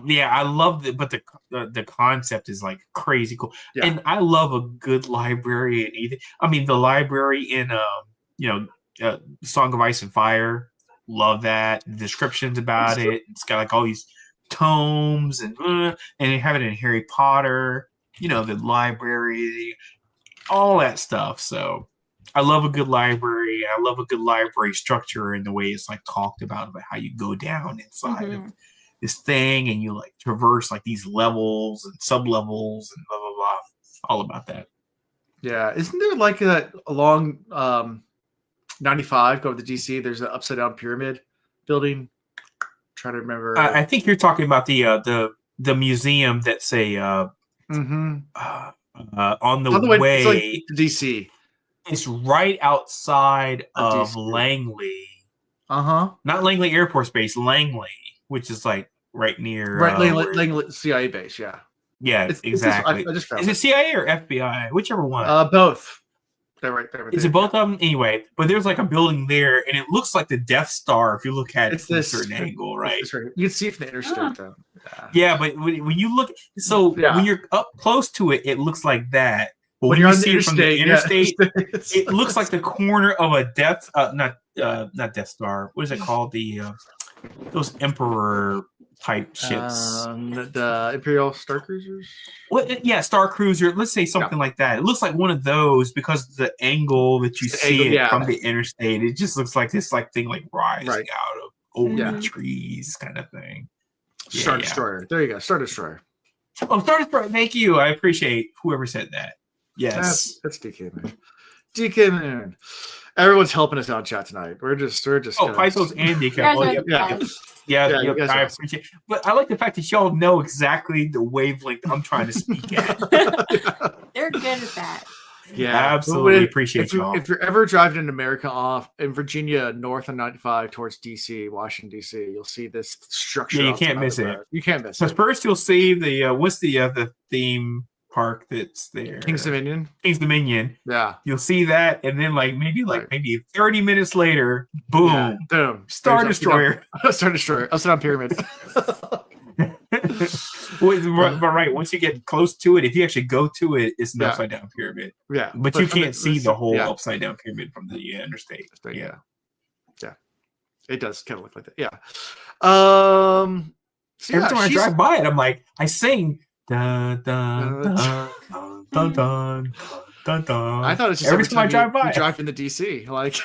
Yeah, I love it, but the concept is like crazy cool, and I love a good library in either. I mean, the library in Song of Ice and Fire, love that. The descriptions about it. It's got like all these tomes and they have it in Harry Potter. The library. All that stuff. So I love a good library. I love a good library structure and the way it's like talked about how you go down inside of this thing and you like traverse like these levels and sub-levels and blah, blah, blah. All about that. Yeah. Isn't there like that along 95 go to the DC? There's an upside down pyramid building. I'm trying to remember. I think you're talking about the museum that's on the way to DC. It's right outside of Langley. Not Langley Air Force Base, Langley, which is like right near Langley CIA base. Yeah, exactly. I just found is it CIA or FBI? Whichever one. Both. They're right there. Is it both of them? Anyway, but there's like a building there, and it looks like the Death Star if you look at it from a certain angle, right? You can see it from the interstate, though. Yeah, but when you look, when you're up close to it, it looks like that. But when you're you on see it from the interstate, it looks like the corner of a not Death Star. What is it called? Those Emperor type ships. The Imperial Star Cruisers. What? Yeah, Star Cruiser. Let's say something like that. It looks like one of those because the angle that you see it from the interstate, it just looks like this thing like rising out of over the trees kind of thing. Star Destroyer. There you go. Star Destroyer. Oh, Star Destroyer. Thank you. I appreciate whoever said that. Yes, that's DK man. DK man. Everyone's helping us out in chat tonight. We're just. Oh, Pythos and DK. Yeah, I appreciate it. But I like the fact that y'all know exactly the wavelength I'm trying to speak at. They're good at that. Yeah, absolutely appreciate y'all. If you're ever driving in America off in Virginia, north of 95 towards DC, Washington, DC, you'll see this structure. Yeah, you can't miss it. You can't miss it. First, you'll see the what's the theme park that's there? King's Dominion. King's Dominion. Yeah, you'll see that, and then maybe 30 minutes later, boom, Star Destroyer. Star Destroyer. Upside down pyramid. But right, once you get close to it, if you actually go to it, it's an upside down pyramid. Yeah, but you can't see the whole upside down pyramid from the interstate. Yeah, it does kind of look like that. Yeah. So every time I drive by it, I'm like, I sing. Dun, dun, dun, dun, dun, dun, dun, dun. I thought it's just every time I drive by, you drive into DC, like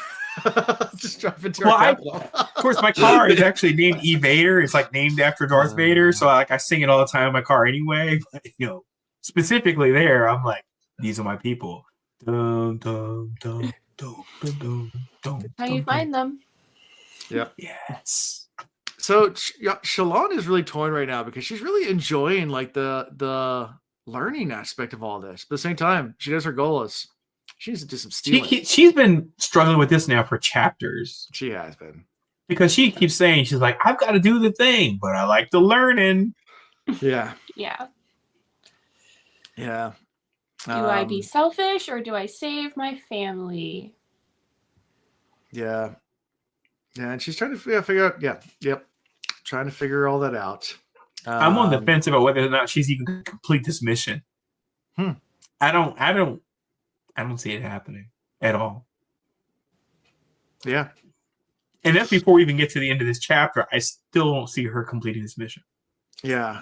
just drive into our capital. Of course, my car is actually named E Vader. It's like named after Darth Vader, so I sing it all the time in my car anyway. But specifically there, I'm like, these are my people. Dun, dun, dun, dun, dun, dun, dun, how you find them? Yeah. Yes. So Shalon is really toying right now because she's really enjoying like the learning aspect of all this. But at the same time, she does her goal is she needs to do some stealing. She's been struggling with this now for chapters. She has been. Because she keeps saying, she's like, I've got to do the thing, but I like the learning. Yeah. Yeah. Yeah. Do I be selfish or do I save my family? Yeah. Yeah, and she's trying to figure out, trying to figure all that out. I'm on the fence about whether or not she's even going to complete this mission. I don't see it happening at all. Yeah. And that's before we even get to the end of this chapter. I still don't see her completing this mission. Yeah.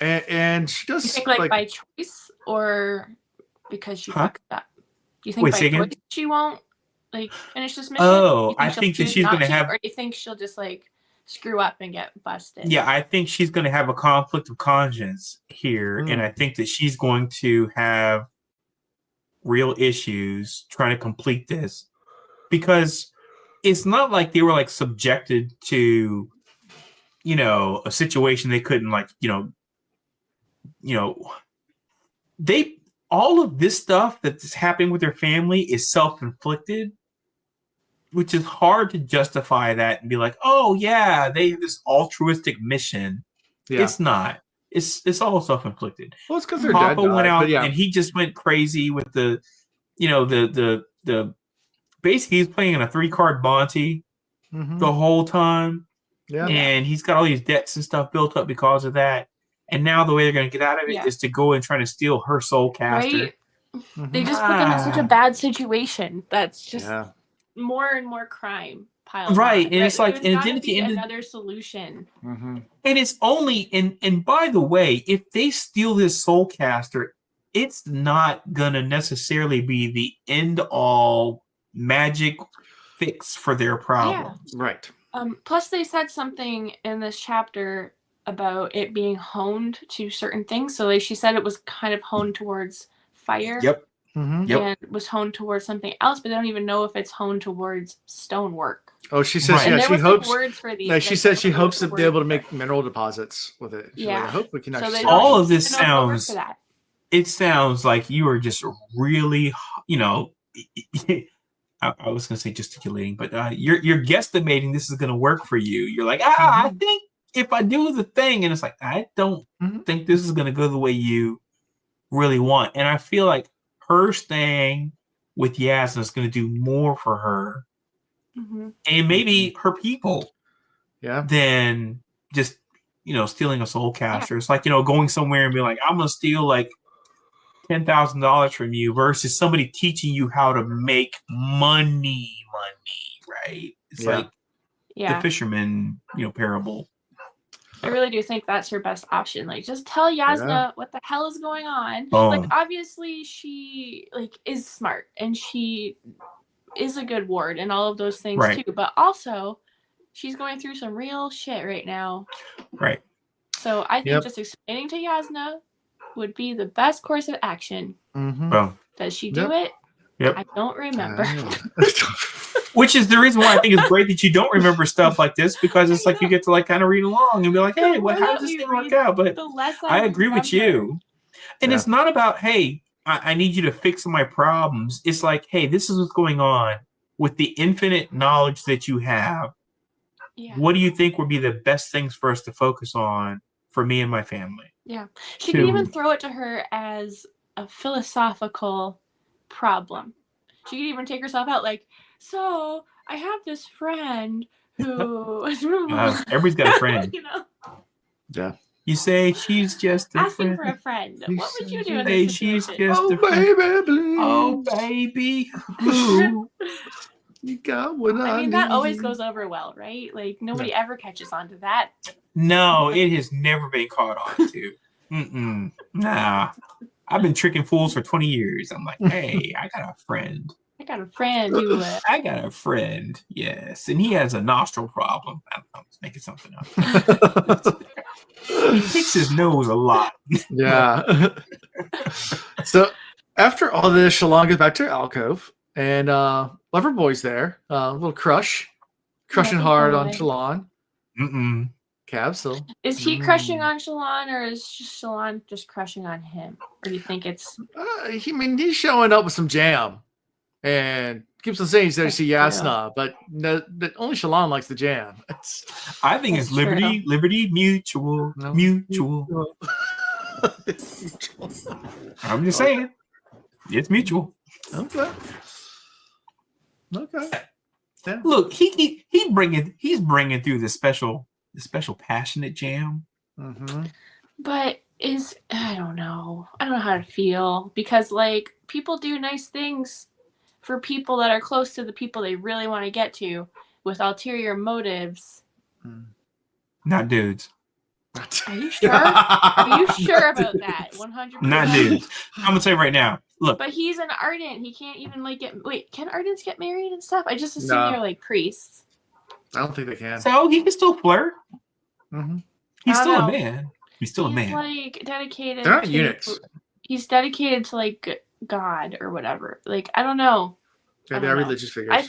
And she does. You think like by choice or because she fucked up? Do you think by choice she won't like finish this mission? Oh, I think that she's going to have. Or do you think she'll just like screw up and get busted? Yeah, I think she's going to have a conflict of conscience here, and I think that she's going to have real issues trying to complete this because it's not like they were like subjected to, a situation they couldn't they all of this stuff that's happening with their family is self-inflicted, which is hard to justify that and be like, oh yeah, they have this altruistic mission. Yeah. It's not. It's all self-inflicted. Well, it's because their Papa dad went out died, and he just went crazy with the basically he's playing in a 3-card Monty the whole time. Yeah. And he's got all these debts and stuff built up because of that. And now the way they're going to get out of it is to go and try to steal her soul caster. Right? They just put them in such a bad situation. That's just more and more crime piled right. on. And it's like, and then be another solution. And it's only, and by the way, if they steal this soul caster, it's not going to necessarily be the end all magic fix for their problem. Yeah. Right. Plus they said something in this chapter about it being honed to certain things. So she said it was kind of honed towards fire. Yep. And was honed towards something else, but they don't even know if it's honed towards stonework. Oh, she says she hopes. Words for these, no, she says she hopes to be able to make mineral deposits with it. She's like, I hope we can actually. All of this sounds. It sounds like you are just really, I was going to say gesticulating, but you're guesstimating this is going to work for you. You're like, I think if I do the thing, and it's like, I don't think this is going to go the way you really want. And I feel like her staying with Yasna is going to do more for her and maybe her people than just, stealing a soul caster. It's like, going somewhere and be like, I'm going to steal like $10,000 from you versus somebody teaching you how to make money, right? It's like the fisherman, parable. I really do think that's her best option. Like, just tell Yasna what the hell is going on. Oh. Like, obviously, she is smart and she is a good ward and all of those things too. But also, she's going through some real shit right now. Right. So I think just explaining to Yasna would be the best course of action. Well, does she do it? Yep. I don't remember. Which is the reason why I think it's great that you don't remember stuff like this, because it's like you get to like kind of read along and be like, hey, how does this thing work out? But I agree with you. And it's not about, hey, I need you to fix my problems. It's like, hey, this is what's going on with the infinite knowledge that you have. Yeah. What do you think would be the best things for us to focus on for me and my family? Yeah. She can even throw it to her as a philosophical problem. She could even take herself out like, so I have this friend who everybody's got a friend. Yeah. You say she's just a asking friend. for a friend. What would you do in Say this she's situation? just a friend. Oh baby, ooh. You got what I mean, that always goes over well, right? Like nobody ever catches on to that. No, it has never been caught on to. Nah. I've been tricking fools for 20 years. I'm like, hey, I got a friend. I got a friend who I got a friend, yes. And he has a nostril problem. I don't know, I'm making something up. He picks his nose a lot. Yeah. So after all this, Shallan goes back to her alcove, and Loverboy's there. A little crushing hard on Shallan. Cab still. Is he crushing on Shallan, or is Shallan just crushing on him? Or do you think it's? He's showing up with some jam, and keeps on saying he's there to see Yasna, but only Shallan likes the jam. I think it's liberty, mutual. I'm just saying, it's mutual. Okay. Yeah. Look, he's bringing through the special passionate jam. But I don't know how to feel, because like people do nice things for people that are close to the people they really want to get to with ulterior motives. Not dudes. Are you sure? Are you sure about that? 100%. Not dudes. I'm gonna tell you right now. Look. But he's an Ardent. He can't even can Ardents get married and stuff? I just assume they're like priests. I don't think they can. So he can still flirt. He's still a man. He's still a man. Like dedicated. They're not eunuchs. He's dedicated to like God or whatever. Like I don't know. Yeah, they are religious figures. I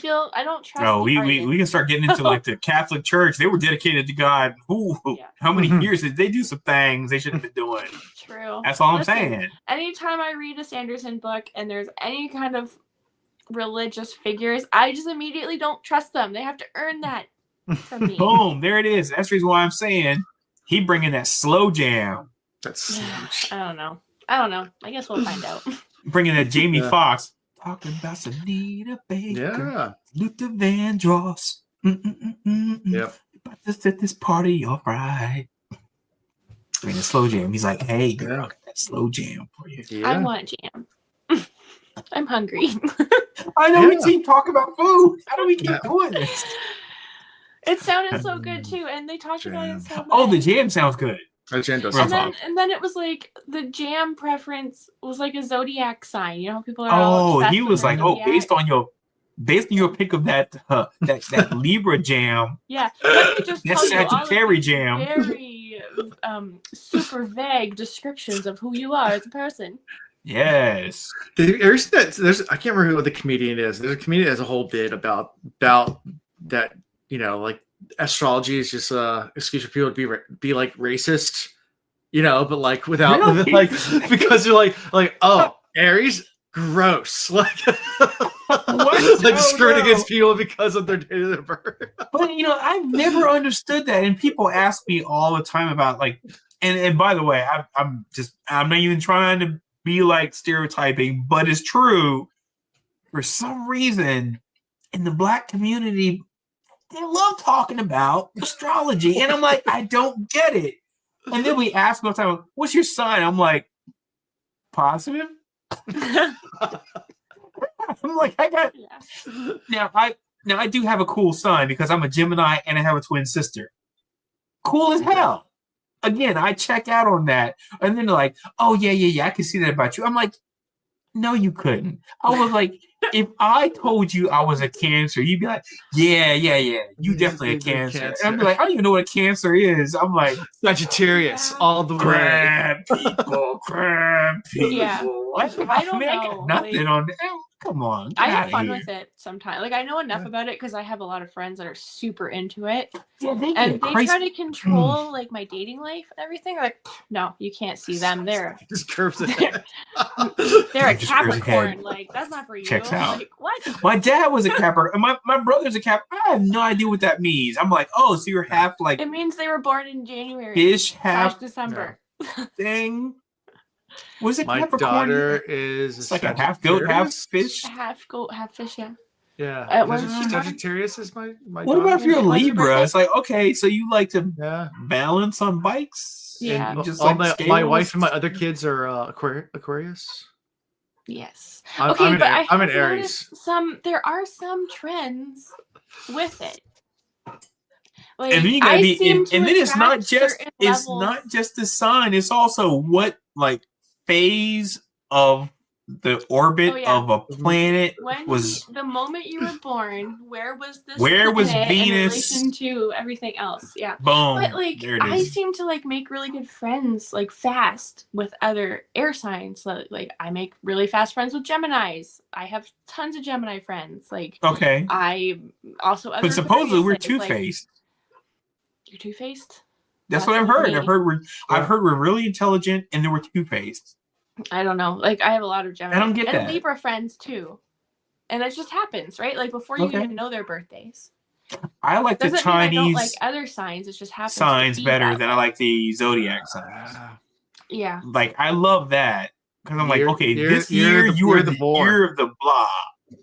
don't trust. No, we can start getting into like the Catholic Church. They were dedicated to God. How many years did they do some things they shouldn't have been doing? True. That's all I'm saying. Anytime I read a Sanderson book and there's any kind of religious figures, I just immediately don't trust them. They have to earn that from me. Boom, there it is. That's the reason why I'm saying he bringing that slow jam. That's I don't know. I guess we'll find out. Bringing that Jamie Foxx. Talking about Anita Baker, Luther Vandross. Yep. About to set this party all right. I mean, the slow jam. He's like, hey, girl, that slow jam for you. Yeah. I want jam. I'm hungry. I know we keep talking about food. How do we keep doing this? It sounded so good too, and they talked about it so much. Oh, the jam sounds good. And then it was like the jam preference was like a zodiac sign. You know, people are all he was like, based on your pick of that Libra jam. Yeah, let me just that Sagittarius jam. Very super vague descriptions of who you are as a person. Yes. There's I can't remember who the comedian is. There's a comedian that has a whole bit about that. You know, like astrology is just excuse for people to be like racist, you know, but like without like because you're like oh, Aries gross, like discriminate against people because of their date of birth. But you know, I've never understood that, and people ask me all the time about like, and by the way, I'm not even trying to be like stereotyping, but it's true. For some reason, in the Black community, they love talking about astrology. And I'm like, I don't get it. And then we ask all the time, what's your sign? I'm like, positive? I'm like, Now I do have a cool sign because I'm a Gemini and I have a twin sister. Cool as hell. again, I check out on that. And then they're like, oh, yeah, I can see that about you. I'm like, no, you couldn't. I was like, if I told you I was a Cancer, you'd be like, yeah, you definitely a Cancer. And I'd be like, I don't even know what a Cancer is. I'm like, Sagittarius, all the crab people. Yeah. What? I don't know. I got nothing on that. Come on. I have fun with it sometimes. Like I know enough about it because I have a lot of friends that are super into it. Yeah, they try to control like my dating life and everything. Like, no, you can't see them. They're just curves it. They're a Capricorn. Like that's not for you. Checks out. Like, what? My dad was a Capricorn. My brother's a Cap. I have no idea what that means. I'm like, oh, so you're half like it means they were born in January. Fish, half December. Thing. Was it my Capricorn? daughter is it's like a half goat, half fish. Half goat, half fish. Yeah. Yeah. Sagittarius is my What daughter. about if you're a Libra? It's like, okay, so you like to balance on bikes? Yeah. And just my wife and my other kids are Aquarius. Yes. I'm an Aries. There are some trends with it. Like, and then you gotta be, and then it's not just the sign. It's also what like phase of the orbit of a planet was. The moment you were born, where was this? Where was Venus in relation to everything else? Yeah. Boom. But like, I seem to like make really good friends like fast with other air signs. Like, I make really fast friends with Geminis. I have tons of Gemini friends. Like, okay. I also. But supposedly we're two-faced. You're two-faced? That's what I've heard. I've heard we're really intelligent and then we're two-faced. I don't know. Like I have a lot of Gemini. I don't get that. And Libra friends too. And it just happens, right? Like before you even know their birthdays. I like the Chinese I don't like other signs. It just happens. Signs better than I like the zodiac signs. Yeah. Like I love that. Because I'm like, okay, this year you are the year of the blah.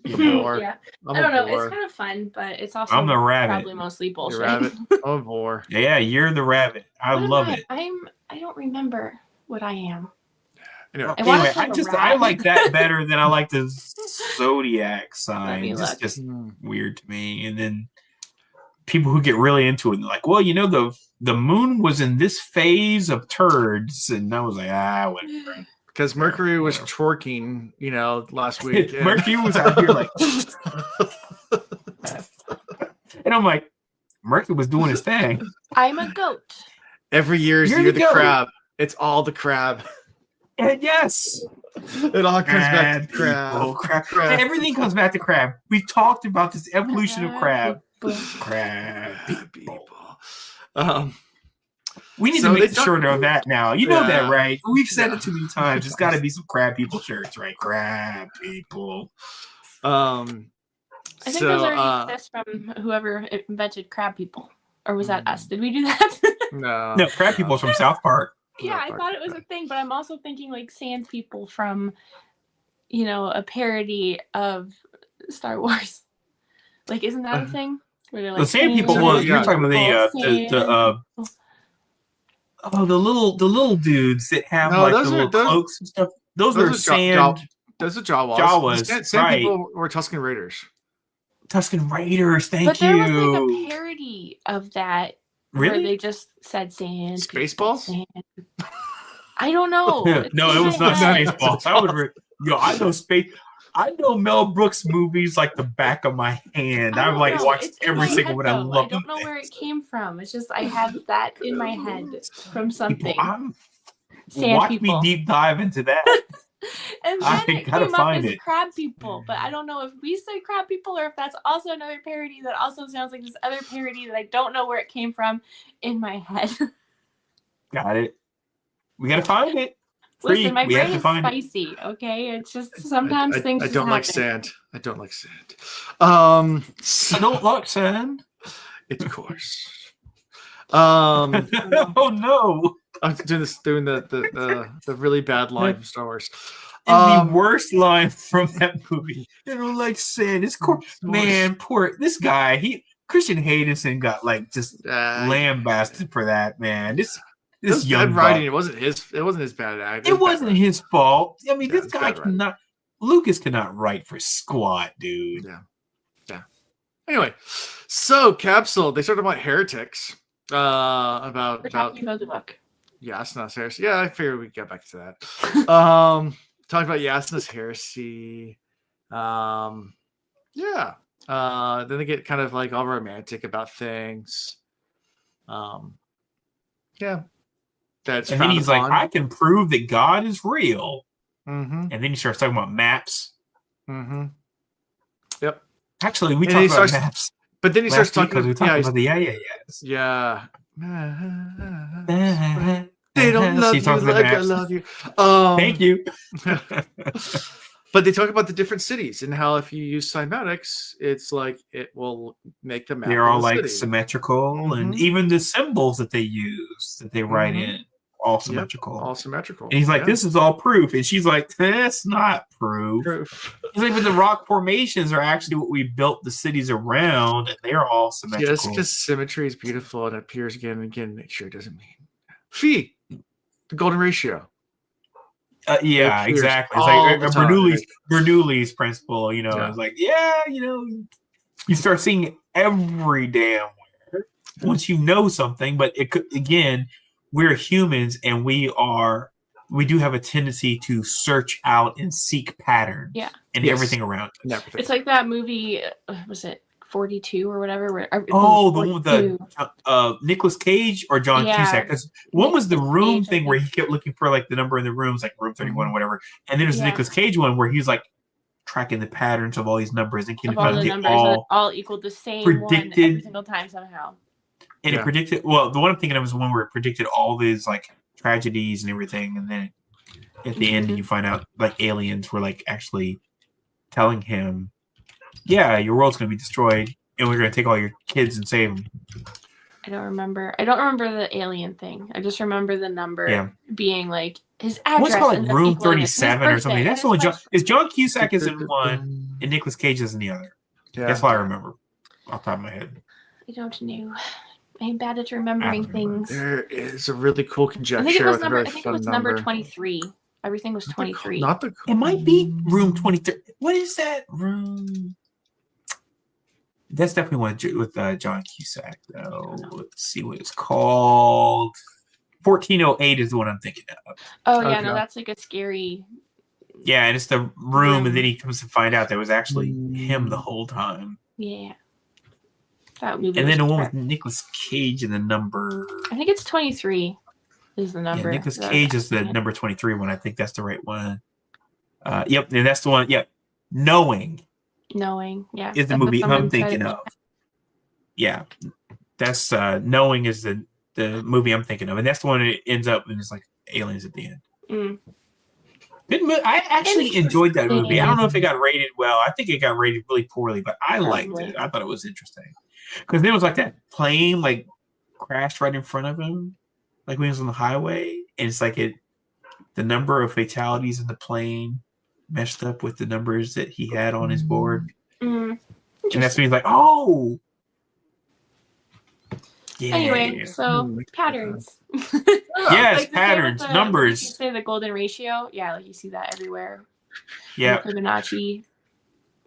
You know, yeah. I don't know. It's kind of fun, but it's also I'm the rabbit. Probably mostly bullshit. Rabbit. I'm a boar. Yeah, you're the rabbit. I love it. I don't remember what I am. Anyway, I like that better than I like the zodiac sign. It's just weird to me. And then people who get really into it, like, well, you know, the moon was in this phase of turds, and I was like, whatever. Because Mercury was twerking, you know, last week. Mercury was out here like, and I'm like, Mercury was doing his thing. I'm a goat. Every year is the crab. It's all the crab. And yes, it all comes back to crab. Crab. Everything comes back to crab. We talked about this evolution of crab. Crab people. We need to make a shirt of that now. You know that, right? We've said it too many times. It's got to be some crab people shirts, right? Crab people. I think those already exist from whoever invented crab people. Or was that us? Did we do that? No, crab people from South Park. Yeah, I thought it was a thing, but I'm also thinking like sand people from, you know, a parody of Star Wars. Like, isn't that a thing? Where they're like the sand people. Well, you're talking about the little dudes that have the little cloaks and stuff. Those are sand. Those are Jawas. Jawas. Sand people were Tusken Raiders. Tusken Raiders. Thank you. But there was like a parody of that. Really? Where they just said sand. Spaceballs? Sand. I don't know. No, it was not Spaceballs. I know Mel Brooks movies like the back of my hand. I've like watched every single one. I love them. I don't know where it came from. It's just I have that in my head from something. Watch me deep dive into that. And then it came up as crab people, but I don't know if we say crab people or if that's also another parody that also sounds like this other parody that I don't know where it came from in my head. Got it. We gotta find it. Listen, my brain is spicy. Okay, it's just sometimes things. I don't like sand. I don't like sand. I don't like sand. Of course. Oh no. I'm doing the really bad line from Star Wars. The worst line from that movie. I don't like sand. It's man, poor this guy. Christian Haydenson got like just lambasted for that, man. This young writing. It wasn't his bad act. It wasn't his fault. I mean, this guy cannot. Lucas cannot write for squat, dude. Yeah. Anyway, so Capsule. They started about heretics. About the book. Yasna's heresy. Yeah, I figured we'd get back to that. Talking about Yasna's heresy. Yeah. Then they get kind of like all romantic about things. Yeah. That's and then he's upon. like, I can prove that God is real. Mm-hmm. And then he starts talking about maps. Mm-hmm. Yep. Actually, we talked about maps. But then he starts talking because we talked about the Yeah. They don't love you like I love you. Thank you. But they talk about the different cities and how if you use cymatics, it's like it will make the map. They're all the like city. symmetrical, and even the symbols that they use, that they write in, all symmetrical. Yep, all symmetrical. And he's like, this is all proof. And she's like, that's not proof. He's like, but the rock formations are actually what we built the cities around, and they're all symmetrical. Just because symmetry is beautiful and appears again and again, make sure it doesn't mean phi, the golden ratio. Yeah, exactly. It's like Bernoulli's principle, you know. Yeah. It's like, you start seeing every damn where once you know something, but it could, again, we're humans and we do have a tendency to search out and seek patterns in everything around us. It's like that movie, was it 42 or whatever? The one with the Nicolas Cage or John Cusack. Because one was the room thing where he kept looking for like the number in the rooms, like room 31 or whatever. And then there's the Nicolas Cage one where he's like tracking the patterns of all these numbers and all the numbers all equaled the same one every single time somehow. And it predicted. Well, the one I'm thinking of is the one where it predicted all these like tragedies and everything, and then at the end you find out like aliens were like actually telling him, yeah, your world's going to be destroyed, and we're going to take all your kids and save them. I don't remember the alien thing. I just remember the number being like his address. What's called like room 37 or something? That's the one. John Cusack is in one, and Nicolas Cage is in the other. Yeah. That's what I remember off the top of my head. I don't know. I'm bad at remembering things. There is a really cool conjecture. I think it was number 23. Everything was 23. It might be room 23. What is that room? That's definitely one with John Cusack, though. Let's see what it's called. 1408 is the one I'm thinking of. Oh, yeah, no, that's like a scary... Yeah, and it's the room, and then he comes to find out there was actually him the whole time. Yeah. That movie. And then the one with Nicolas Cage and the number... I think it's 23 is the number. Yeah, Nicolas Cage is the number 23 one. I think that's the right one. Yep, and that's the one. Yep. Knowing, yeah. Is the movie I'm thinking of. Yeah. That's Knowing is the movie I'm thinking of. And that's the one that ends up and it's like aliens at the end. I actually enjoyed that movie. I don't know if it got rated well. I think it got rated really poorly, but I liked it. I thought it was interesting. Because there was like that plane like crashed right in front of him, like when he was on the highway, and it's like the number of fatalities in the plane meshed up with the numbers that he had on his board, and that's when he's like, "Oh, yeah." Anyway, so patterns. Yes, like patterns, numbers. You say the golden ratio, like you see that everywhere. Yeah, Fibonacci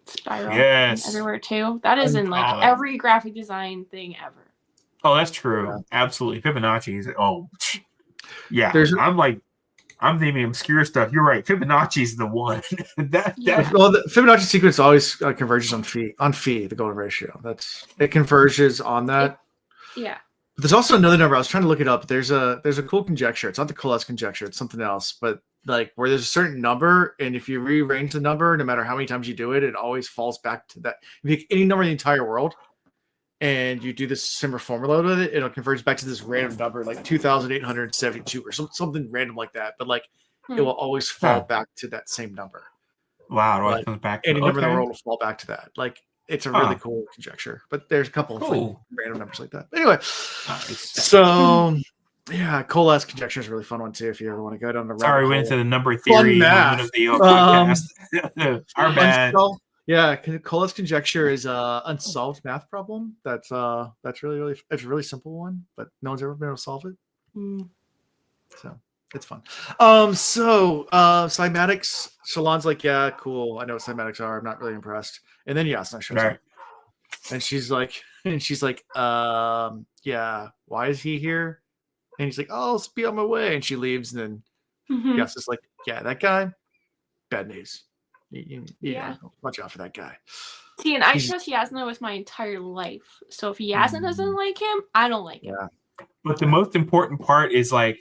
spiral. Yes, everywhere too. That is in like every graphic design thing ever. Oh, that's true. Yeah. Absolutely, Fibonacci is. Oh, yeah. I'm naming obscure stuff. You're right. Fibonacci is the one. Well, the Fibonacci sequence always converges on phi, the golden ratio. It converges on that. Yeah. But there's also another number. I was trying to look it up. There's a cool conjecture. It's not the Coles conjecture. It's something else. But like where there's a certain number, and if you rearrange the number, no matter how many times you do it, it always falls back to that. If you pick any number in the entire world, and you do this similar formula with it, it'll converge back to this random number, like 2,872 or something random like that. But like, it will always fall back to that same number. Wow, it always comes back. Any number in the world will fall back to that. Like, it's a really cool conjecture. But there's a couple of like, random numbers like that. Anyway, so yeah, Coles conjecture is a really fun one too. If you ever want to go down the sorry, we went into the number theory one of the podcast. Our bad. Yeah, Coles conjecture is an unsolved math problem. That's really it's a really simple one, but no one's ever been able to solve it. So it's fun. Cymatics. Shallan's like, yeah, cool. I know what cymatics are. I'm not really impressed. And then Yasna shows up, and she's like, yeah, why is he here? And he's like, oh, I'll be on my way. And she leaves. And then Yas is like, yeah, that guy, bad news. You watch out for that guy. See, and I trust Yasna with my entire life. So if Yasna doesn't like him, I don't like him. But the most important part is like,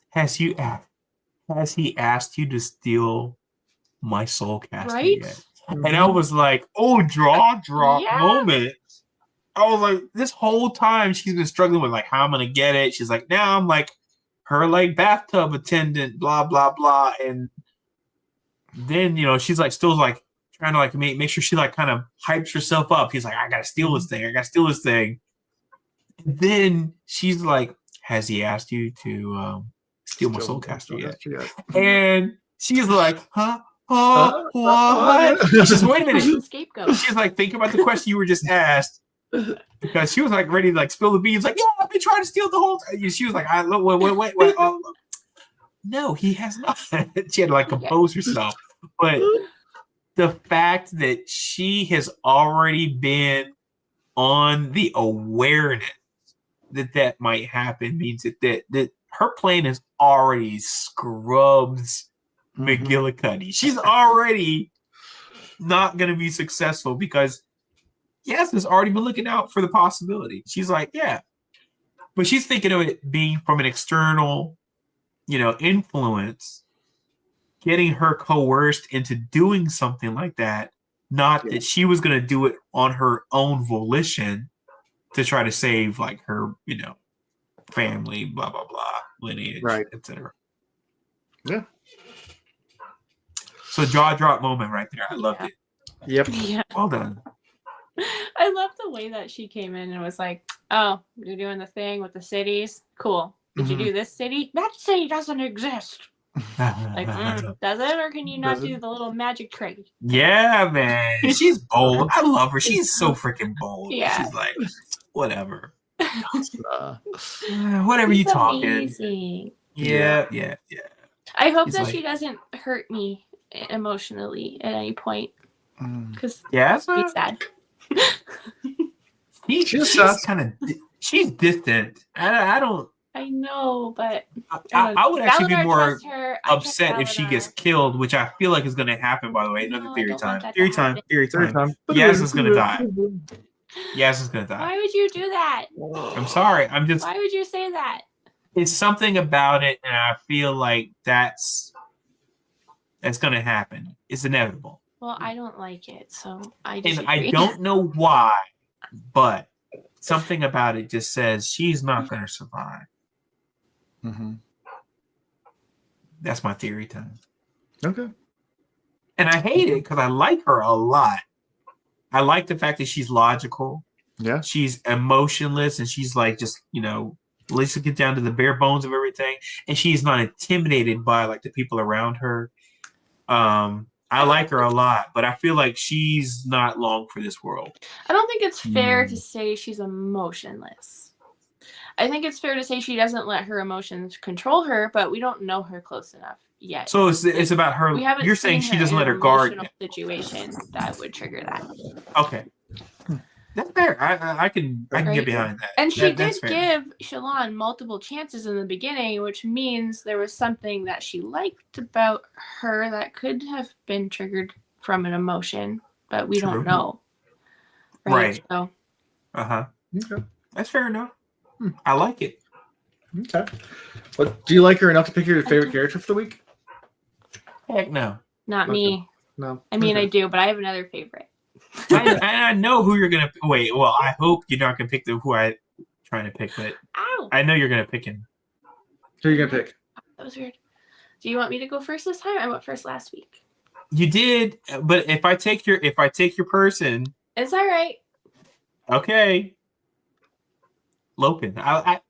has he asked you to steal my soul caster yet? And I was like, oh, drop moment. I was like, this whole time she's been struggling with like how I'm gonna get it. She's like, now I'm like her like bathtub attendant, blah blah blah. And then she's like still like trying to like make sure she like kind of hypes herself up. He's like, I gotta steal this thing. And then she's like, has he asked you to steal my soul caster yet? And she's like, huh? What? Just wait a minute. Scapegoat. She's like, think about the question you were just asked. Because she was like ready to like spill the beans, like, yeah, I've been trying to steal the whole time. She was like, wait. No, he has not. She had to like compose herself. But the fact that she has already been on the awareness that might happen means that her plan is already scrubs McGillicuddy. She's already not going to be successful because Yasna's already been looking out for the possibility. She's like, yeah. But she's thinking of it being from an external, influence, getting her coerced into doing something like that. Not that she was going to do it on her own volition to try to save, like, her, family, blah, blah, blah, lineage, etc. Yeah. So jaw drop moment right there. I loved it. Yep. Yeah. Well done. I love the way that she came in and was like, oh, you're doing the thing with the cities? Cool. Did you do this city? That city doesn't exist. Like, does it? Or can you not do the little magic trick? Yeah, man. She's bold. I love her. She's so freaking bold. Yeah. She's like, whatever. Whatever you talking. Amazing. Yeah. I hope that she doesn't hurt me emotionally at any point. Because it's sad. She's distant. I don't. I know, but I would actually be more upset if she Valinor. gets killed, which I feel like is going to happen. By the way, another theory time. Theory time. Yasna's going to die. Yasna's going to die. Why would you do that? I'm sorry. Why would you say that? It's something about it, and I feel like that's going to happen. It's inevitable. Well, I don't like it, so I disagree. And I don't know why, but something about it just says she's not going to survive. That's my theory time. Okay. And I hate it because I like her a lot. I like the fact that she's logical. Yeah. She's emotionless, and she's like just, let's get down to the bare bones of everything. And she's not intimidated by like the people around her. I like her a lot, but I feel like she's not long for this world. I don't think it's fair to say she's emotionless. I think it's fair to say she doesn't let her emotions control her, but we don't know her close enough yet. So it's about her. You're saying she doesn't let her guard. Situation that would trigger that. Okay. That's fair. I can get behind that. And she did give Shallan multiple chances in the beginning, which means there was something that she liked about her that could have been triggered from an emotion, but we don't know. Right. So. Okay. That's fair enough. I like it. Okay. Well, do you like her enough to pick your favorite character for the week? Heck no. Not me. No. I mean, I do, but I have another favorite. I know who you're gonna wait. Well, I hope you're not gonna pick who I'm trying to pick, but I know you're gonna pick him. Who are you gonna pick? That was weird. Do you want me to go first this time? I went first last week. You did, but if I take your person, it's all right. Okay. Lopin. The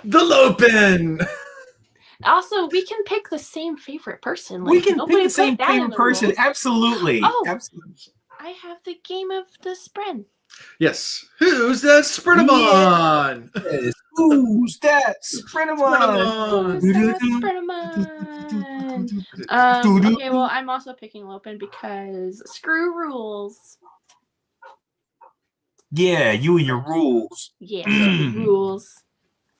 Lopin. Also, we can pick the same favorite person. Like, we can pick the same favorite person. Rules. Absolutely. Oh, absolutely. I have the game of the spread. Yes. Who's that Sprintamon? Yes. Who's that Sprintamon? Okay, well, I'm also picking Lopin because screw rules. Yeah, you and your rules. Yeah, rules.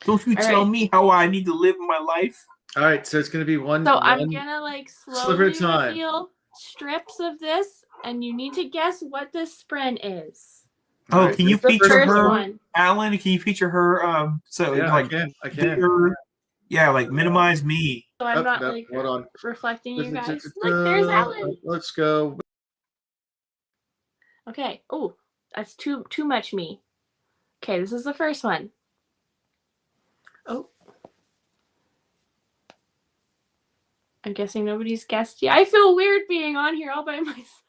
Don't you tell me how I need to live my life. All right, so it's gonna be one. So I'm gonna like slowly time. reveal strips of this, and you need to guess what this spren is. Oh, right, can you the feature first her, one. Alan? Can you feature her? So Yeah, like, I can. Yeah, like minimize me. So I'm not no, like hold on. reflecting you guys. Look, there's Alan. Let's go. Okay. Oh, that's too much me. Okay, this is the first one. Oh. I'm guessing nobody's guessed yet. I feel weird being on here all by myself.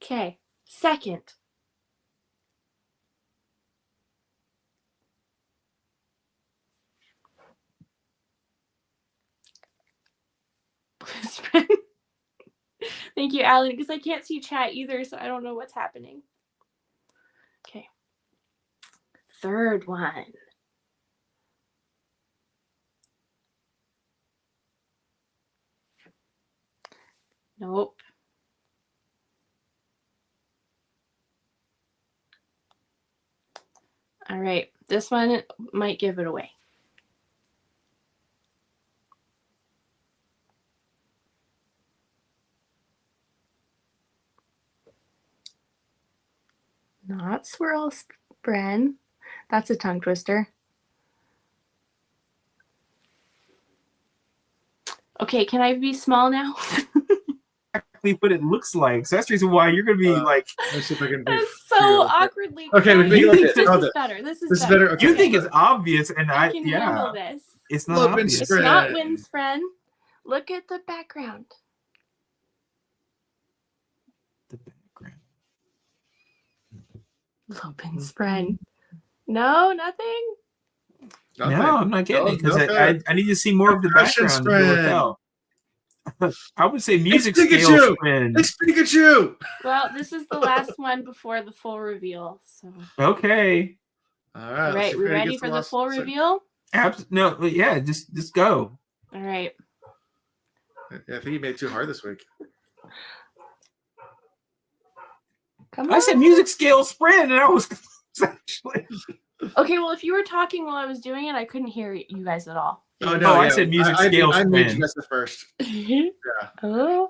Okay, second. Thank you, Alan, because I can't see chat either, so I don't know what's happening. Okay. Third one. Nope. All right, this one might give it away. Not swirl spren. That's a tongue twister. Okay, can I be small now? Exactly what it looks like. So that's the reason why you're gonna be like. Let's see if I can. That's so awkwardly. Okay, we You think this is better. This is better. Okay. You think it's obvious, and I can handle this. It's not obvious. It's not wind spren. Look at the background. The background. Lopen spren. No, nothing. No, I'm not getting it because I need to see more of the background. To I would say music scale spren. It's Pikachu. Well, this is the last one before the full reveal. So okay. All right. We ready for the full reveal? No, yeah, just go. All right. Yeah, I think you made it too hard this week. Come on. I said music scale spren, and I was actually. Okay, well, if you were talking while I was doing it, I couldn't hear you guys at all. Oh no! I said music scale spren. I made you guess the first. Yeah. Oh.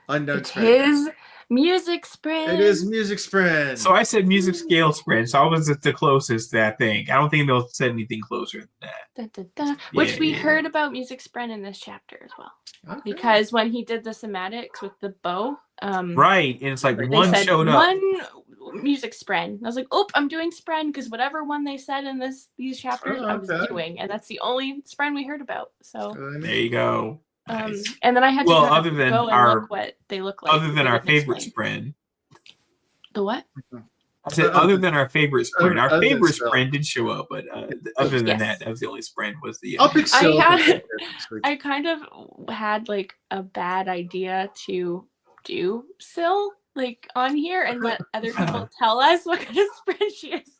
Unknown spren. It is music spren. It is music spren. So I said music scale spren, so I was the closest to that thing. I don't think they'll said anything closer than that. Dun, dun, dun. Which we heard about music spren in this chapter as well. Okay. Because when he did the somatics with the bow, right, and it's like one showed up. One music spren. I was like, oh, I'm doing spren because whatever one they said in these chapters, I was doing, and that's the only spren we heard about. So there you go. Nice. And then I had to go and look what they look like. Other than our favorite spren. The what? I said other than our favorite spren. Our favorite spren did show up, but other than that was the only spren was the. I kind of had like a bad idea to do Syl like on here and let other people tell us what kind of spren she is.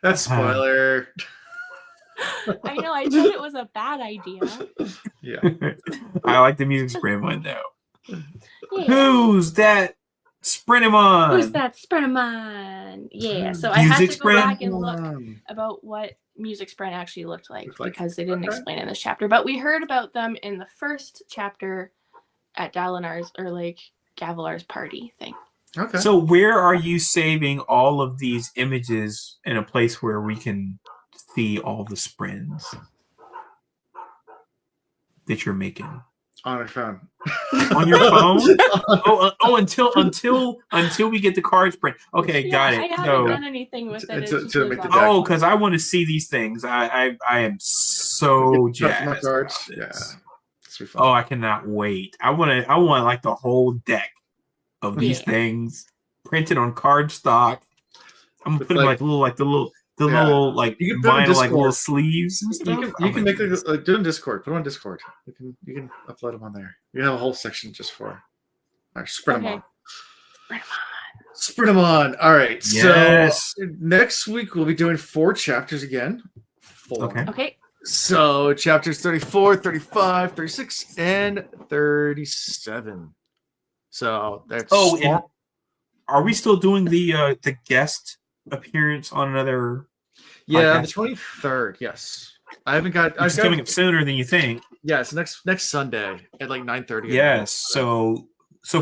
That's spoiler. I know. I thought it was a bad idea. Yeah. I like the music spren one though. Yeah. Who's that Sprenamon? Who's that Sprenamon? Yeah. So I had to go back and look about what music spren actually looked like because they didn't explain in this chapter. But we heard about them in the first chapter at Dalinar's or like Gavilar's party thing. Okay. So where are you saving all of these images in a place where we can see all the sprens that you're making? On your phone. On your phone? until we get the card spren. Okay, got it. I haven't done anything with it. Because I want to see these things. I am so jazzed. Yeah. Oh, I cannot wait. I want like the whole deck of these things printed on cardstock. I'm putting like little vinyl like little sleeves and stuff. You can make it do it in Discord. Put it on Discord. You can upload them on there. You have a whole section just for Sprenamon. Sprenamon. All right. Yes. So next week we'll be doing 4 chapters again. 4. Okay. So chapters 34, 35, 36, and 37. So that's and are we still doing the guest appearance on another Yeah, the 23rd. Yes, I haven't got. It's coming up sooner than you think. Yeah, it's next Sunday at like 9:30. Yes. So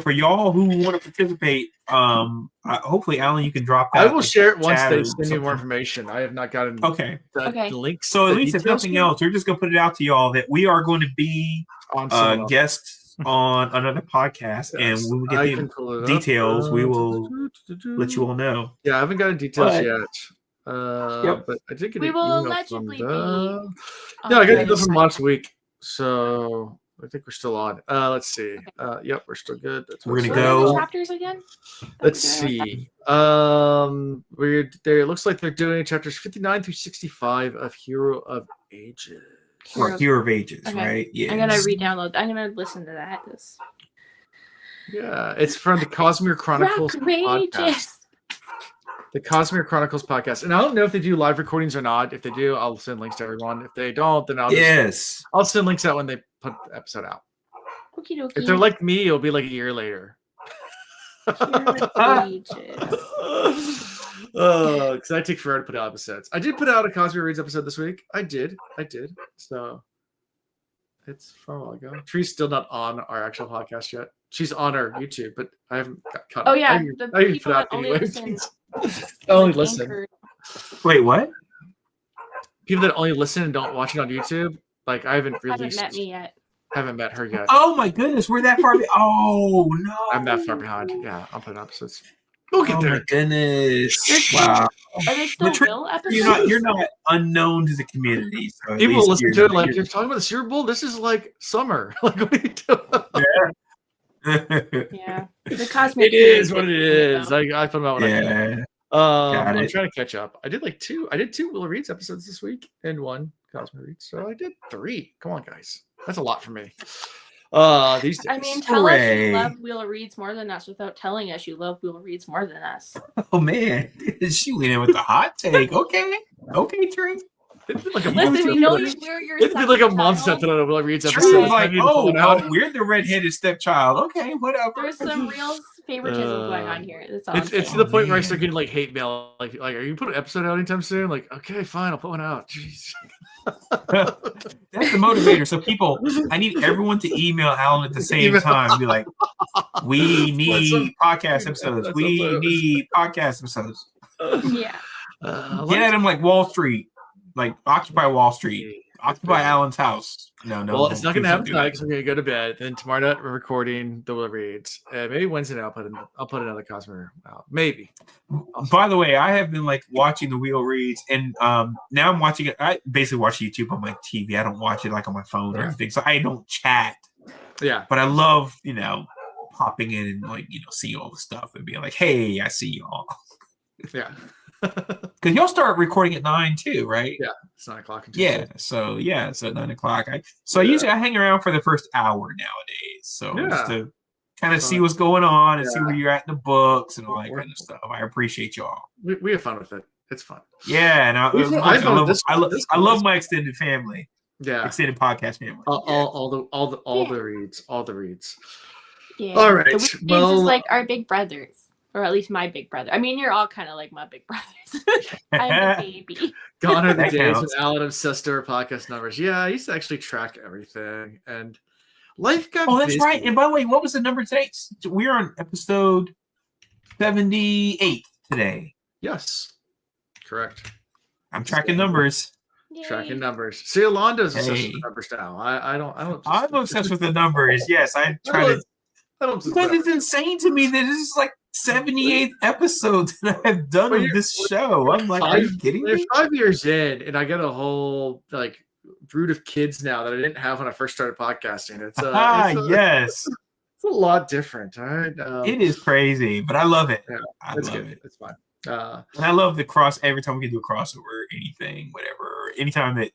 for y'all who want to participate, hopefully, Alan, you can drop that. I will share it once they send me more information. I have not gotten the links. So at least if nothing else, we're just gonna put it out to y'all that we are going to be on guests on another podcast, and when we get the details, we will let you all know. Yeah, I haven't gotten details yet. But I did get we will allegedly be. No, I got it from last week, so I think we're still on. Let's see. Yep, we're still good. We're gonna go chapters again. Let's see. We're there. It looks like they're doing chapters 59 through 65 of Hero of Ages. Hero of Ages, right? Yeah. I'm gonna re-download. I'm gonna listen to that. Yeah, it's from the Cosmere Chronicles podcast. The Cosmere Chronicles podcast, and I don't know if they do live recordings or not. If they do, I'll send links to everyone. If they don't, then I'll send links out when they put the episode out. Okie dokie. If they're like me, it'll be like a year later. Because I take forever to put out episodes. I did put out a Cosmere Reads episode this week. I did. So it's from a while ago. Tree's still not on our actual podcast yet. She's on our YouTube, but I haven't got caught up. Oh yeah, I put out anyway. Only listen. Wait, what? People that only listen and don't watch it on YouTube. Like I haven't released. Haven't met me yet. Haven't met her yet. Oh my goodness, we're that far. Oh no, I'm that far behind. Yeah, I'll put episodes. We'll get there. Oh my goodness! Wow. Are they still real episodes? You're not unknown to the community. So people listen to it like you're talking about the Super Bowl. This is like summer. Like what are you doing? Yeah, the Cosmic. It is what it is. I put about what I can. I'm trying to catch up. I did two Willow Reads episodes this week and one Cosmic Reads. So I did 3. Come on, guys. That's a lot for me. These days. I mean, tell us you love Willow Reads more than us without telling us you love Willow Reads more than us. Oh man, she went in with the hot take. Okay, Tree. It'd be like a month. It'd be like a month since I Willow Reads episode. Tree was like, we're the redheaded stepchild. Okay, whatever. There's some real favoritism going on here. It's to the point where I start getting like hate mail. Like, are you putting an episode out anytime soon? Like, okay, fine, I'll put one out. Jeez. That's the motivator. So people, I need everyone to email Alan at the same time and be like, we need podcast episodes. We need podcast episodes. Yeah. Get at him like Wall Street. Like Occupy Wall Street. Occupy Alan's house. No. Well, it's not going to happen tonight because I'm going to go to bed. Then tomorrow night we're recording the Willow Reads. Maybe Wednesday night I'll put another Cosmere out. Maybe. By the way, I have been like watching the Willow Reads, and now I'm watching it. I basically watch YouTube on my TV. I don't watch it like on my phone or anything, so I don't chat. Yeah, but I love popping in and see all the stuff and being like, "Hey, I see y'all." Yeah. Because y'all start recording at 9 too, right? Yeah, it's 9 o'clock. So at 9 o'clock. I usually hang around for the first hour nowadays. So just to kind of see what's going on and see where you're at in the books and all that kind of stuff. I appreciate y'all. We have fun with it. It's fun. Yeah, and I love my extended family. Yeah, extended podcast family. All the reads. Yeah. All right. Well, it's like our big brothers. Or at least my big brother. I mean, you're all kind of like my big brothers. I'm a baby. Gone are the days when Alan obsessed over podcast numbers. Yeah, I used to actually track everything. And life got that's right. And by the way, what was the number today? We're on episode 78 today. Yes. Correct. I'm tracking numbers. Yay. Tracking numbers. See, Alondo's obsessed with numbers now. I don't. I'm obsessed with the numbers. Yes, I try to. Because it's insane to me that this is like 78th episodes that I've done of this show. I'm like, are you kidding me? 5 years in, and I got a whole brood of kids now that I didn't have when I first started podcasting. It's yes, it's a lot different. All right, it is crazy, but I love it. Yeah, it's good. It's fun. And I love the every time we can do a crossover, anything, whatever. Anytime that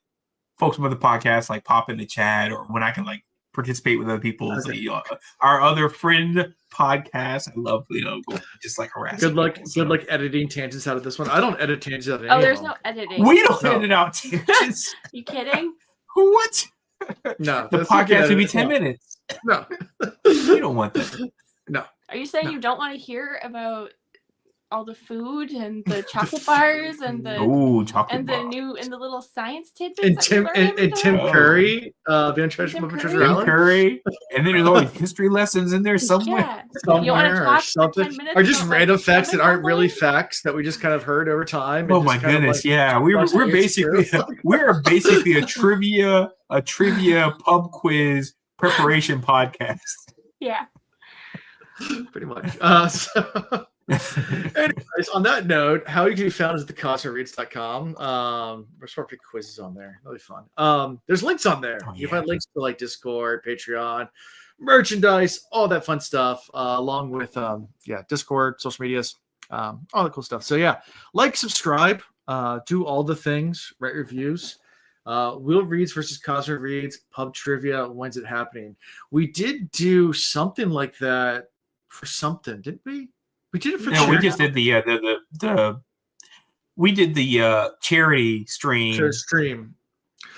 folks from other podcasts pop in the chat, or when I can participate with other people. Our other friend podcast. I love just harassing. Good luck editing tangents out of this one. I don't edit tangents out of any. Oh, there's no editing. We don't edit out tangents. You kidding? What? No, the podcast would be 10 minutes. No, we don't want that. No. Are you saying you don't want to hear about all the food and the chocolate bars and the the little science tidbits. And Tim Curry, being Treasure Curry, and then there's always history lessons in there somewhere. You want to talk for 10 minutes? Or just random facts that aren't really facts that we just kind of heard over time. Oh my goodness, we're basically a trivia pub quiz preparation podcast. Yeah. Pretty much. Anyways, on that note, how you can be found is at thecosmicreads.com. There's sort of quizzes on there. Really fun. There's links on there. You can find links to like Discord, Patreon, merchandise, all that fun stuff, along with Discord, social medias, all the cool stuff. So yeah, like, subscribe, do all the things, write reviews. Will Reads versus Cosmic Reads pub trivia. When's it happening? We did do something like that for something, didn't we? We did it for charity. We just did the charity stream.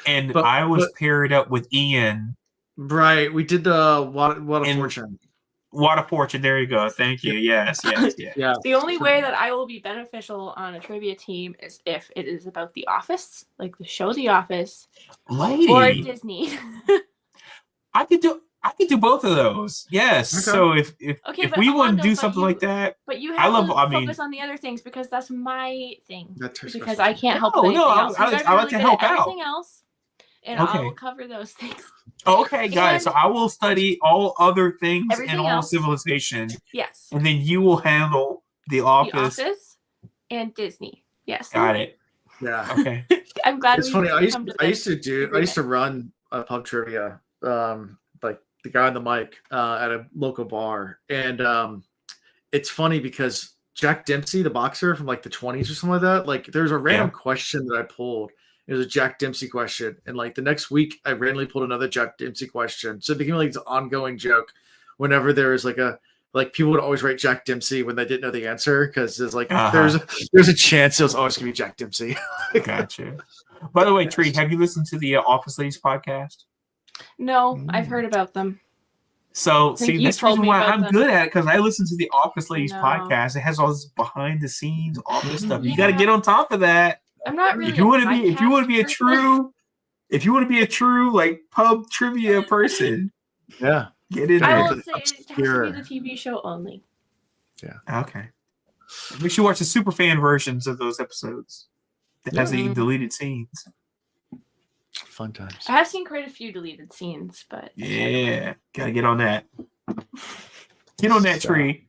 And I was paired up with Ian. Right. We did the What a Fortune. What a Fortune. There you go. Thank you. Yes. Yeah. The only way that I will be beneficial on a trivia team is if it is about The Office, like the show The Office, or Disney. I could do both of those. Yes. Okay. So if we want to do something like that, but you have to focus on the other things because that's my thing. Because I can't help with anything else. I like to help out. Everything else, and I will cover those things. Okay, guys. So I will study all other things and all civilization. Yes. And then you will handle The Office and Disney. Yes. Got it. Yeah. Okay. I'm glad. It's funny. I used to run a pub trivia. Like the guy on the mic at a local bar, and it's funny because Jack Dempsey, the boxer from like the 20s or something like that, like there's a random question that I pulled. It was a Jack Dempsey question, and like the next week I randomly pulled another Jack Dempsey question, so it became like this ongoing joke whenever there was like people would always write Jack Dempsey when they didn't know the answer because there's like there's a chance it was always gonna be Jack Dempsey. Gotcha. By the way, Tree, have you listened to the Office Ladies podcast? No, I've heard about them. So, see, that's the reason why I'm good at it, because I listen to the Office Ladies podcast. It has all this behind the scenes, all this stuff. You got to get on top of that. I'm not really. If you want to be a true like pub trivia person, get in there. I will say it has to be the TV show only. Yeah. Okay. Make sure you watch the super fan versions of those episodes. That has the deleted scenes. Fun times. I have seen quite a few deleted scenes, but gotta get on that. Get on that, Tree.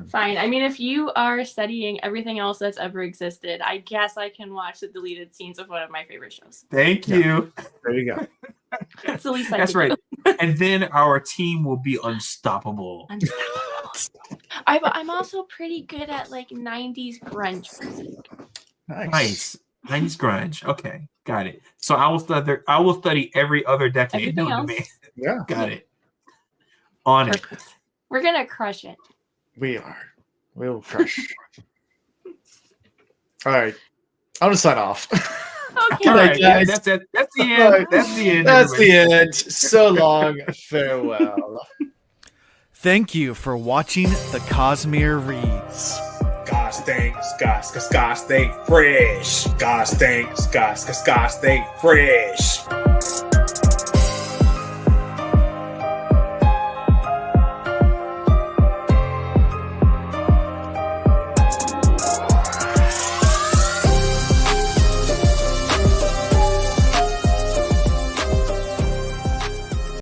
Fine. I mean, if you are studying everything else that's ever existed, I guess I can watch the deleted scenes of one of my favorite shows. Thank you. There you go. That's the least I That's can right. do. And then our team will be unstoppable. I'm also pretty good at like 90s grunge music. Nice. 90s grunge. Okay, got it. So I will study every other decade known to me. Yeah, got it. On it. We're gonna crush it. We are. We'll crush. All right, I'm gonna sign off. Okay, all right, guys. That's it. That's the end. Right. That's the end. That's the end. So long. Farewell. Thank you for watching the Cosmere Reads. Gosh dang, gosh dang fresh. Gosh dang, gosh dang fresh.